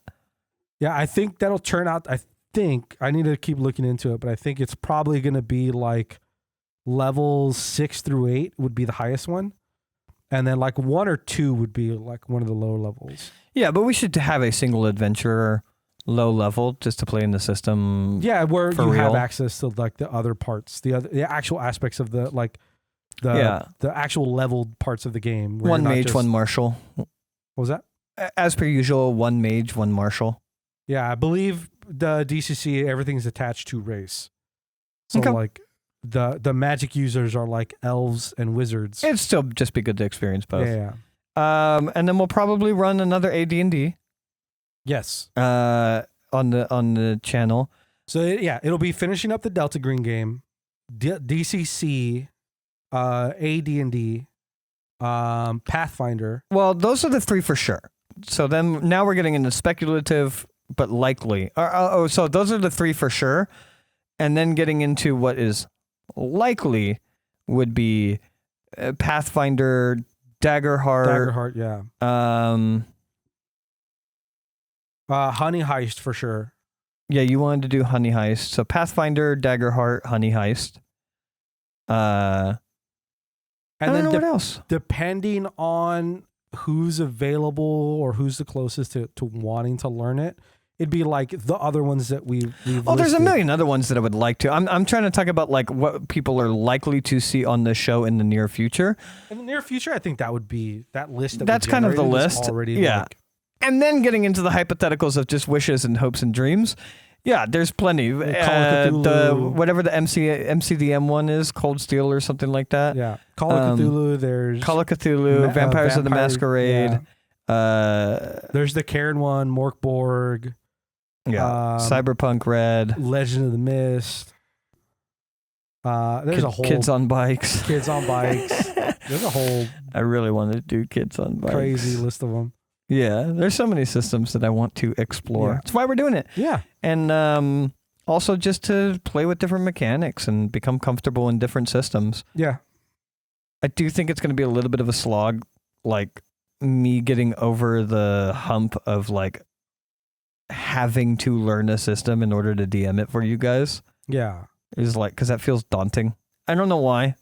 Yeah, I think that'll turn out. I need to keep looking into it, but I think it's probably going to be like levels 6 through 8 would be the highest one, and then like 1 or 2 would be like one of the lower levels. Yeah, but we should have a single adventurer low level just to play in the system. Yeah, where for you have real. access to like the other parts, the actual aspects of the the actual leveled parts of the game. where One you're not mage, just- one marshal. What was that? As per usual, one mage, one marshal. Yeah, I believe the DCC everything's attached to race. So Okay. like the magic users are like elves and wizards. It'd still just be good to experience both. Yeah. And then we'll probably run another AD&D Yes. on the channel. So it'll be finishing up the Delta Green game, DCC, AD&D, Pathfinder. Well, those are the 3 for sure. So then now we're getting into speculative but likely. So those are the 3 for sure. And then getting into what is likely would be Pathfinder, Daggerheart. Yeah. Um, Honey Heist for sure. yeah, you wanted to do Honey Heist. So Pathfinder, Daggerheart, Honey Heist. I And don't then know what else. depending on who's available or who's the closest to wanting to learn it, it'd be like the other ones that we've Oh, there's a listed. million other ones that I would like to. I'm trying to talk about like what people are likely to see on the show in the near future. In the near future, I think that would be that list. That's kind of the generated is list. already. Yeah. like- And then getting into the hypotheticals of just wishes and hopes and dreams. Yeah, there's plenty. Call of The Cthulhu. whatever the MCDM one is, Cold Steel or something like that. yeah. Call of Cthulhu. There's Call of Cthulhu, Vampires of the Masquerade. yeah. There's the Karen one, Morkborg, Cyberpunk Red. Legend of the Mist. There's a whole Kids on Bikes. kids on bikes. There's a whole I really want to do Kids on Bikes. crazy list of them. Yeah, there's so many systems that I want to explore. Yeah. That's why we're doing it. Yeah. And also just to play with different mechanics and become comfortable in different systems. Yeah. I do think it's going to be a little bit of a slog, like me getting over the hump of like having to learn a system in order to DM it for you guys. Yeah. Is like, because that feels daunting. I don't know why,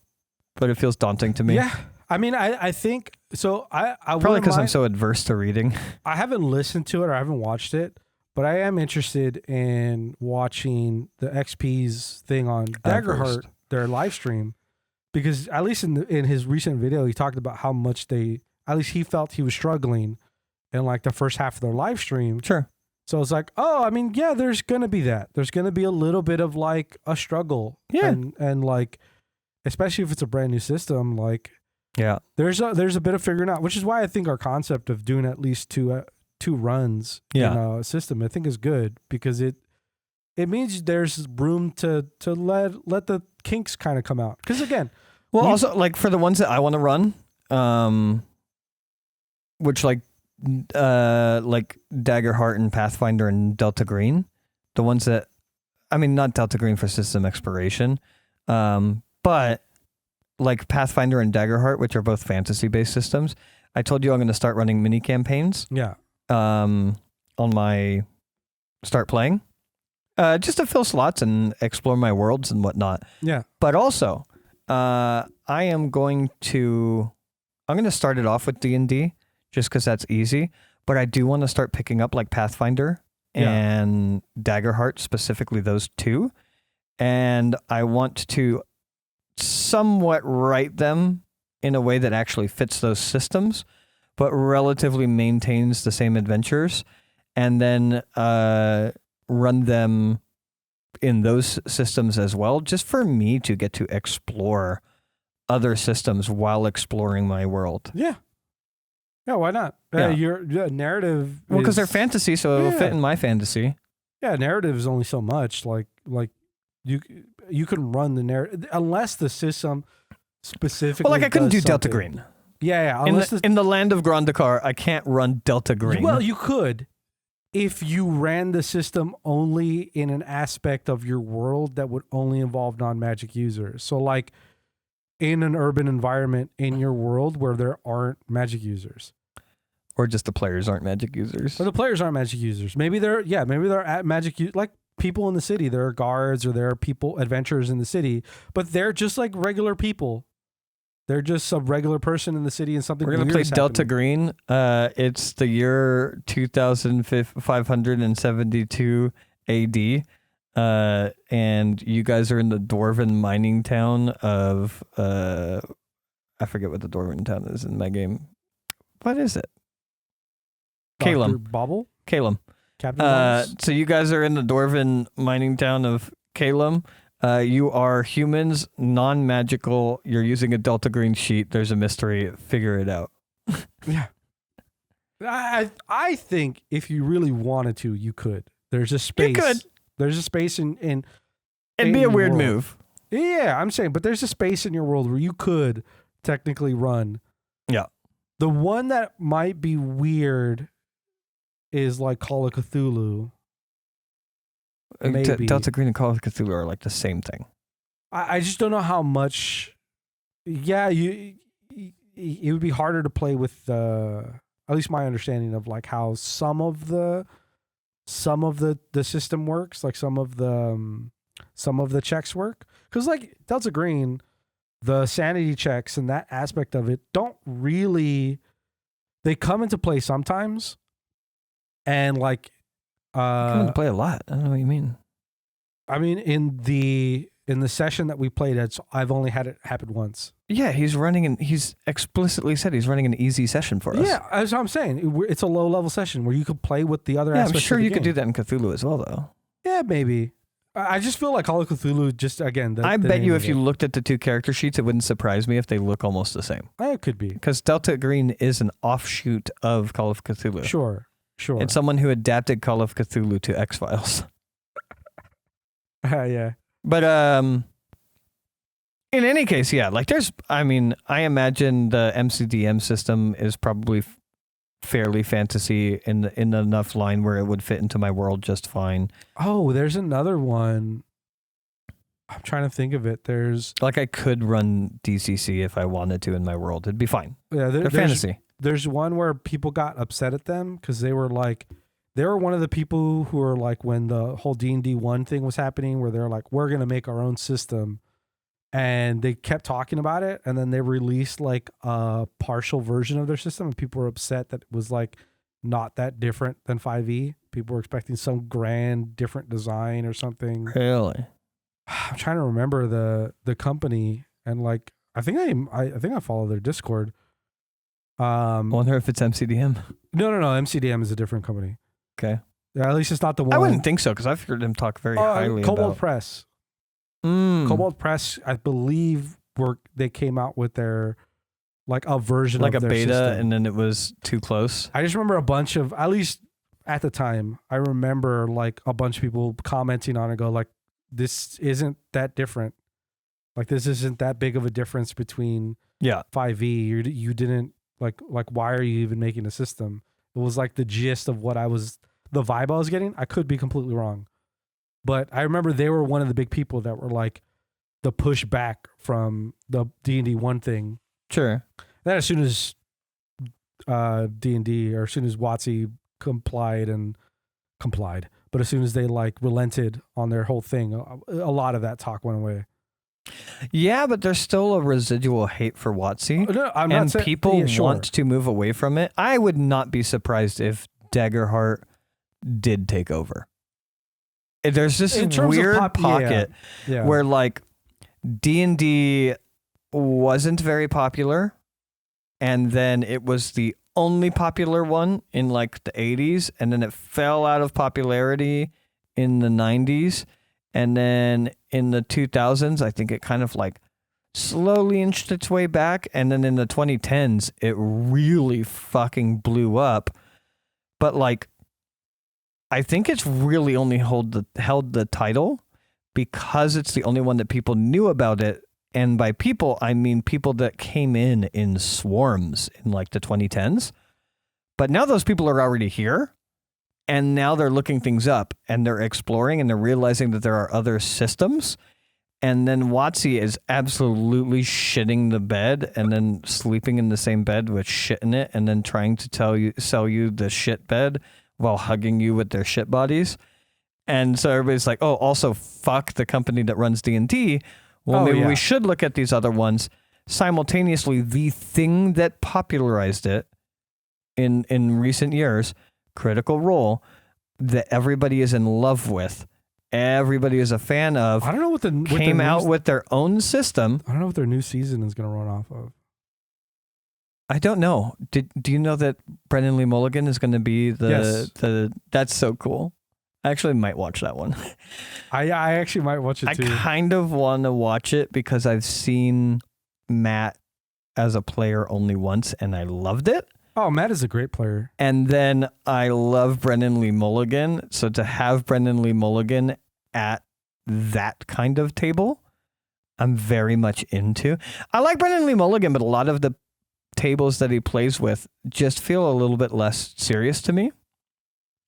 but it feels daunting to me. Yeah. I mean, I think so. I Probably wouldn't because I'm mind- so adverse to reading. I haven't listened to it or I haven't watched it, but I am interested in watching the XP's thing on Daggerheart, First. their live stream, because at least in his recent video, he talked about how much at least he felt he was struggling in like the first half of their live stream. Sure. So it's like, oh, I mean, yeah, there's gonna be that. There's gonna be a little bit of like a struggle. Yeah. And like, especially if it's a brand new system, like. Yeah. There's a bit of figuring out, which is why I think our concept of doing at least two runs in a system, I think is good, because it means there's room to let the kinks kind of come out. Because again, Well, also like for the ones that I want to run, which like Daggerheart and Pathfinder and Delta Green, the ones that, I mean, not Delta Green for system exploration, but like Pathfinder and Daggerheart, which are both fantasy-based systems. I told you I'm going to start running mini campaigns yeah, on my start playing, just to fill slots and explore my worlds and whatnot. yeah, But also, I'm going to start it off with D&D just because that's easy. But I do want to start picking up like Pathfinder and Daggerheart, specifically those two. And I want to somewhat write them in a way that actually fits those systems, but relatively maintains the same adventures, and then run them in those systems as well, just for me to get to explore other systems while exploring my world. yeah. Why not? Yeah. Your narrative. Well, because they're is- fantasy, so it'll fit in my fantasy. Yeah, narrative is only so much. Like you can run the narrative unless the system specifically. Well, like I couldn't do does Delta something. Green. Yeah. In the land of Grandikar, I can't run Delta Green. Well, you could if you ran the system only in an aspect of your world that would only involve non-magic users. So like in an urban environment in your world where there aren't magic users. Or just the players aren't magic users. Or the players aren't magic users. Maybe they're at magic like people in the city. There are guards or there are people, adventurers in the city, but they're just like regular people. They're just some regular person in the city and something. We're going to play Delta Green. It's the year 2572 AD. And you guys are in the dwarven mining town of, I forget what the dwarven town is in my game. What is it? Calum. Bobble? Calum. Captain so you guys are in the dwarven mining town of Calum. You are humans, non-magical. You're using a Delta Green sheet. There's a mystery. Figure it out. Yeah. I think if you really wanted to, you could. There's a space. You could. There's a space in It'd be a weird world. move. Yeah, I'm saying, but there's a space in your world where you could technically run. Yeah. The one that might be weird is like Call of Cthulhu. Maybe. Delta Green and Call of Cthulhu are like the same thing. I just don't know how much. Yeah, it would be harder to play with at least my understanding of like how some of the system works, like some of the checks work. Because like Delta Green, the sanity checks and that aspect of it don't really. They come into play sometimes, and like. Come into play a lot. I don't know what you mean. I mean, in the session that we played, I've only had it happen once. Yeah, he's explicitly said he's running an easy session for us. Yeah, that's what I'm saying. It's a low level session where you could play with the other yeah, aspects. I'm sure of the you game. could do that in Cthulhu as well, though. Yeah, maybe. I just feel like Call of Cthulhu, just again. I bet you if you looked at the two character sheets, it wouldn't surprise me if they look almost the same. It could be. Because Delta Green is an offshoot of Call of Cthulhu. Sure. It's someone who adapted Call of Cthulhu to X-Files. Yeah. But in any case, yeah, like I imagine the MCDM system is probably fairly fantasy in enough line where it would fit into my world just fine. Oh, there's another one. I'm trying to think of it. There's like I could run DCC if I wanted to in my world. It'd be fine. Yeah, they're fantasy. There's one where people got upset at them because they were one of the people who were like when the whole D&D 1 thing was happening where they're like, we're going to make our own system. And they kept talking about it. And then they released like a partial version of their system. And people were upset that it was like not that different than 5e. People were expecting some grand different design or something. Really? I'm trying to remember the company. And like, I think I follow their Discord. I wonder if it's MCDM. No. MCDM is a different company. Okay. Yeah, at least it's not the one. I wouldn't think so because I've heard them talk very highly Cobalt about Press. Cobalt Press, I believe, they came out with their like a version like of a their beta, system. and then it was too close. I just remember a bunch of, at least at the time, I remember like a bunch of people commenting on it, go like, "This isn't that different. Like this isn't that big of a difference between 5e. You didn't like why are you even making a system?" It was like the gist of the vibe I was getting. I could be completely wrong. But I remember they were one of the big people that were like the pushback from the D&D 1 thing. Sure. Then as soon as D&D or as soon as WotC complied, but as soon as they like relented on their whole thing, a lot of that talk went away. Yeah, but there's still a residual hate for WotC. No, I'm and not saying, people yeah, sure. want to move away from it. I would not be surprised if Daggerheart did take over. There's this weird pocket where like D&D wasn't very popular, and then it was the only popular one in like the 80s, and then it fell out of popularity in the 90s. And then in the 2000s, I think it kind of like slowly inched its way back. And then in the 2010s, it really fucking blew up. But like, I think it's really only held the title because it's the only one that people knew about it. And by people, I mean people that came in swarms in like the 2010s. But now those people are already here. And now they're looking things up and they're exploring and they're realizing that there are other systems. And then WotC is absolutely shitting the bed and then sleeping in the same bed with shit in it and then trying to sell you the shit bed while hugging you with their shit bodies. And so everybody's like, oh, also fuck the company that runs D&D. Well, maybe we should look at these other ones. Simultaneously, the thing that popularized it in recent years, Critical Role, that everybody is in love with, everybody is a fan of. I don't know what came out with their own system. I don't know what their new season is going to run off of. I don't know. Do you know that Brendan Lee Mulligan is going to be the? That's so cool. I actually might watch that one. I actually might watch it too. I kind of want to watch it because I've seen Matt as a player only once and I loved it. Oh, Matt is a great player. And then I love Brendan Lee Mulligan. So to have Brendan Lee Mulligan at that kind of table, I'm very much into. I like Brendan Lee Mulligan, but a lot of the tables that he plays with just feel a little bit less serious to me,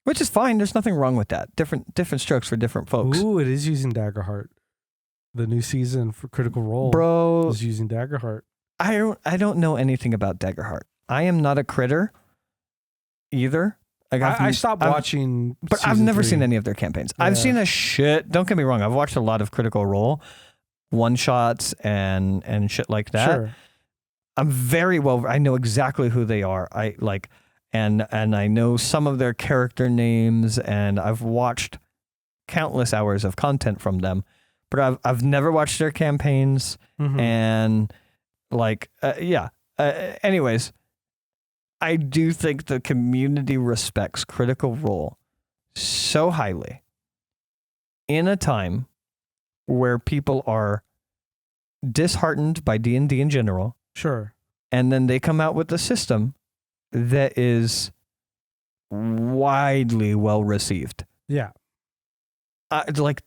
which is fine. There's nothing wrong with that. Different strokes for different folks. Ooh, it is using Daggerheart. The new season for Critical Role, bro, is using Daggerheart. I don't know anything about Daggerheart. I am not a critter either. Like I stopped watching, but I've never seen any of their campaigns. Yeah. I've seen a shit. Don't get me wrong. I've watched a lot of Critical Role, one shots and shit like that. Sure. I'm very well. I know exactly who they are. And I know some of their character names, and I've watched countless hours of content from them. But I've never watched their campaigns, and anyways. I do think the community respects Critical Role so highly in a time where people are disheartened by D&D in general. Sure. And then they come out with a system that is widely well received. Yeah.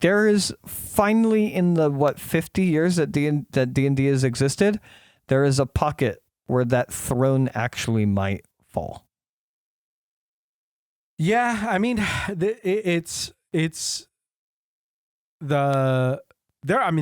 There is finally in the 50 years that D&D has existed, there is a pocket where that throne actually might fall. Yeah, I mean, there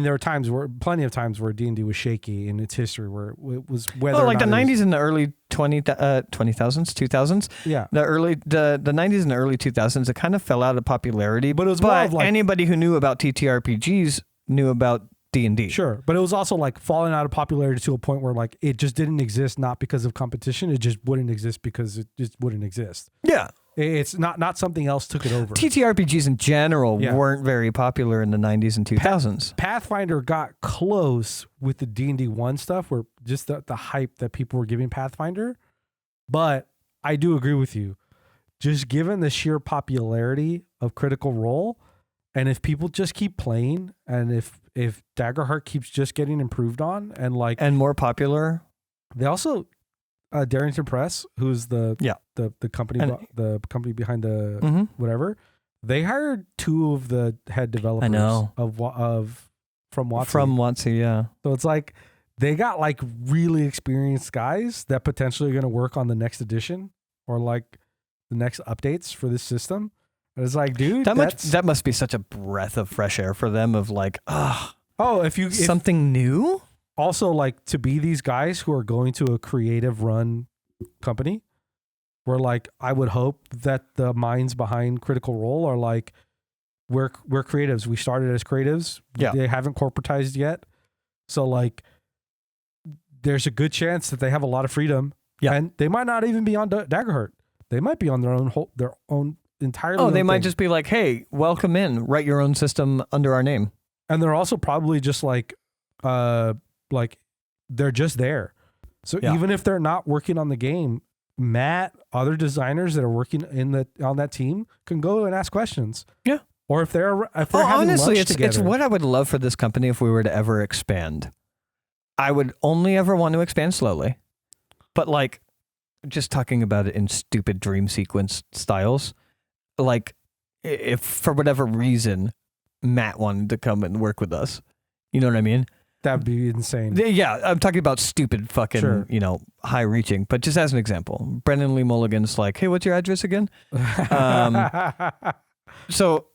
are times plenty of times where D&D was shaky in its history, where it was whether like the 90s and the early 2000s. Yeah, the 90s and the early 2000s, it kind of fell out of popularity. But it was more of like, anybody who knew about TTRPGs knew about D&D. Sure, but it was also like falling out of popularity to a point where like it just didn't exist, not because of competition. It just wouldn't exist because it just wouldn't exist. Yeah. It's not something else took it over. TTRPGs in general weren't very popular in the 90s and 2000s. Pathfinder got close with the D&D 1 stuff, where just the hype that people were giving Pathfinder. But I do agree with you. Just given the sheer popularity of Critical Role, and if people just keep playing, and if Daggerheart keeps just getting improved on and more popular, they also Darrington Press, who's the company the company behind the whatever, they hired two of the head developers from WotC. Yeah. So it's like they got like really experienced guys that potentially are going to work on the next edition or like the next updates for this system. And it's like, dude, that must be such a breath of fresh air for them of like, if something new. Also, like, to be these guys who are going to a creative run company, where like I would hope that the minds behind Critical Role are like, we're creatives. We started as creatives. Yeah. They haven't corporatized yet. So like there's a good chance that they have a lot of freedom. Yeah. And they might not even be on Daggerheart. They might be on their own entirely. Oh, they might thing. just be like, hey, welcome in, write your own system under our name. And they're also probably just like they're just there. So even if they're not working on the game, Matt, other designers that are working on that team can go and ask questions. Yeah. Or if they're having honestly, lunch together. it's what I would love for this company if we were to ever expand. I would only ever want to expand slowly, but like just talking about it in stupid dream sequence styles. Like if for whatever reason Matt wanted to come and work with us, you know what I mean? That'd be insane. Yeah, I'm talking about stupid fucking, Sure. high reaching. But just as an example, Brendan Lee Mulligan's like, hey, what's your address again? So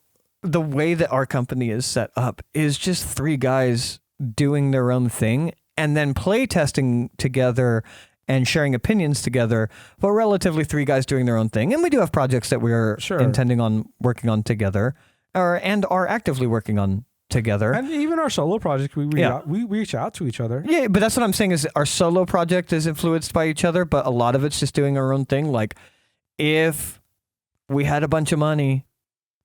the way that our company is set up is just 3 guys doing their own thing and then play testing together and sharing opinions together, but relatively 3 guys doing their own thing. And we do have projects that we're Sure. intending on working on together and are actively working on together. And even our solo project, we reach out to each other. Yeah, but that's what I'm saying is our solo project is influenced by each other, but a lot of it's just doing our own thing. Like if we had a bunch of money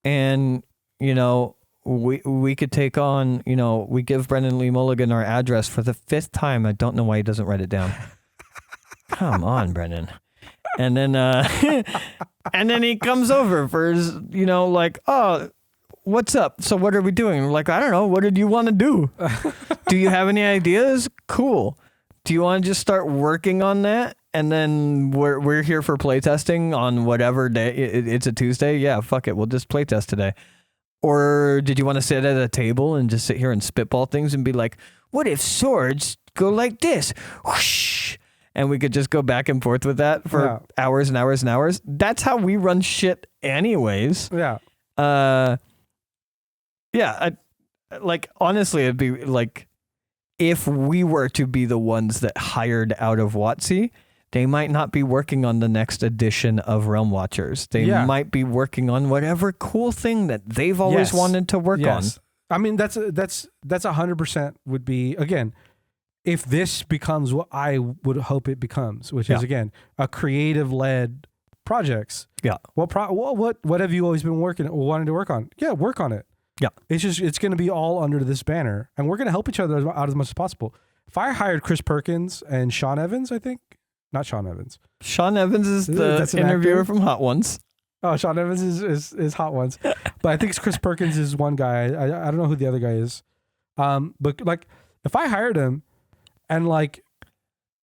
and, we could take on, we give Brendan Lee Mulligan our address for the 5th time. I don't know why he doesn't write it down. Come on, Brendan. And then, and then he comes over for his, like, oh, what's up? So what are we doing? We're like, I don't know. What did you want to do? Do you have any ideas? Cool. Do you want to just start working on that? And then we're here for playtesting on whatever day. It's a Tuesday. Yeah, fuck it. We'll just playtest today. Or did you want to sit at a table and just sit here and spitball things and be like, what if swords go like this? Whoosh. And we could just go back and forth with that for hours and hours and hours. That's how we run shit anyways. Yeah. Honestly, it'd be like if we were to be the ones that hired out of WotC, they might not be working on the next edition of Realm Watchers. They might be working on whatever cool thing that they've always wanted to work on. I mean, that's 100% would be, again, if this becomes what I would hope it becomes, which is, again, a creative-led projects. Yeah. What have you always been wanting to work on? Yeah, work on it. Yeah. It's going to be all under this banner, and we're going to help each other out as much as possible. If I hired Chris Perkins and Sean Evans, I think, not Sean Evans. Sean Evans is the interviewer from Hot Ones. Oh, Sean Evans is Hot Ones. But I think it's Chris Perkins is one guy. I don't know who the other guy is. But like if I hired him and like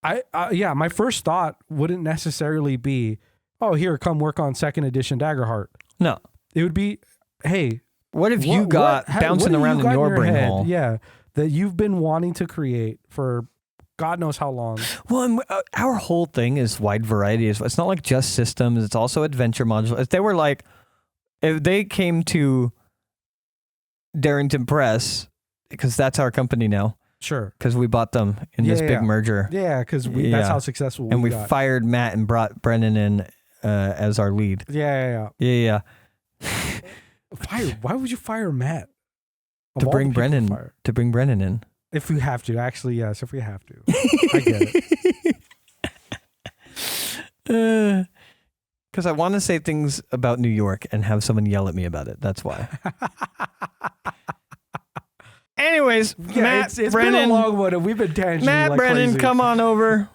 my first thought wouldn't necessarily be, oh, here, come work on 2nd edition Daggerheart. No. It would be, hey, what have you got bouncing around in your brain hole? Yeah, that you've been wanting to create for God knows how long. Well, our whole thing is wide variety. It's not like just systems. It's also adventure modules. If they came to Darrington Press, because that's our company now. Sure. Because we bought them in this big merger. Yeah, because that's how successful we got. Fired Matt and brought Brennan in as our lead. Yeah. Fire? Why would you fire Matt? To bring Brennan in. If we have to, actually, yes. If we have to, I get it. Because I want to say things about New York and have someone yell at me about it. That's why. Anyways, Matt, it's Brennan, been a long one, and we've been tangenting Matt, like Brennan, crazy. come on over.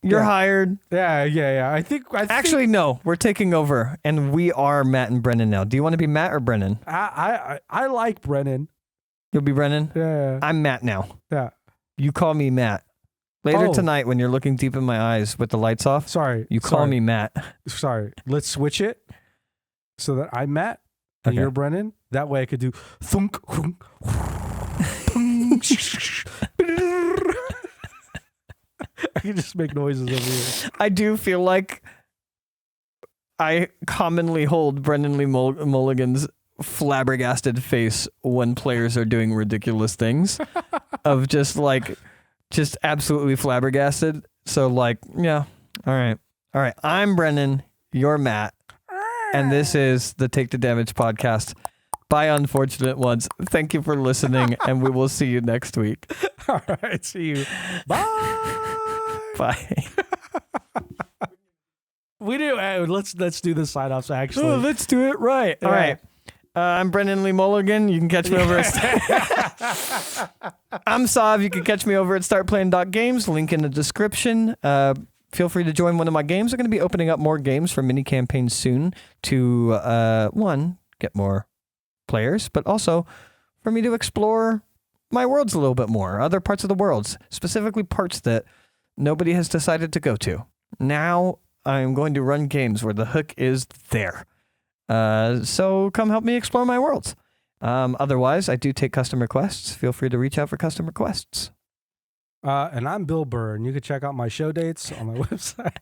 You're hired. Yeah. I think Actually, no, we're taking over, and we are Matt and Brennan now. Do you want to be Matt or Brennan? I like Brennan. You'll be Brennan? Yeah. I'm Matt now. Yeah. You call me Matt. Later tonight, when you're looking deep in my eyes with the lights off, you call me Matt. Sorry. Let's switch it so that I'm Matt and you're Brennan. That way I could do thunk. I can just make noises over here. I do feel like I commonly hold Brendan Lee Mulligan's flabbergasted face when players are doing ridiculous things of just absolutely flabbergasted. So like, yeah. All right. I'm Brennan. You're Matt. And this is the Take the Damage podcast. Bye, unfortunate ones. Thank you for listening, and we will see you next week. All right. See you. Bye. Bye. We do. Let's do the sign offs. Actually, let's do it right. Yeah. All right. I'm Brendan Lee Mulligan. You can catch me over at I'm Sov. You can catch me over at startplaying.games. Link in the description. Feel free to join one of my games. I'm going to be opening up more games for mini campaigns soon to get more players, but also for me to explore my worlds a little bit more, other parts of the worlds, specifically parts that nobody has decided to go to. Now I'm going to run games where the hook is there. So come help me explore my worlds. Otherwise, I do take custom requests. Feel free to reach out for custom requests. And I'm Bill Burr, and you can check out my show dates on my website.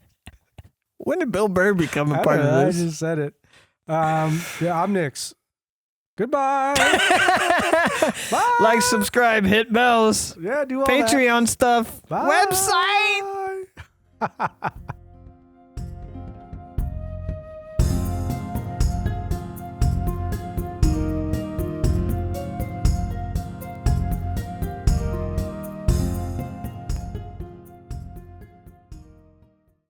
When did Bill Burr become a I part don't of know, this? I just said it. Yeah, I'm Nix. Goodbye. Bye. Like, subscribe, hit bells. Yeah, do all Patreon stuff. that. Bye. Website.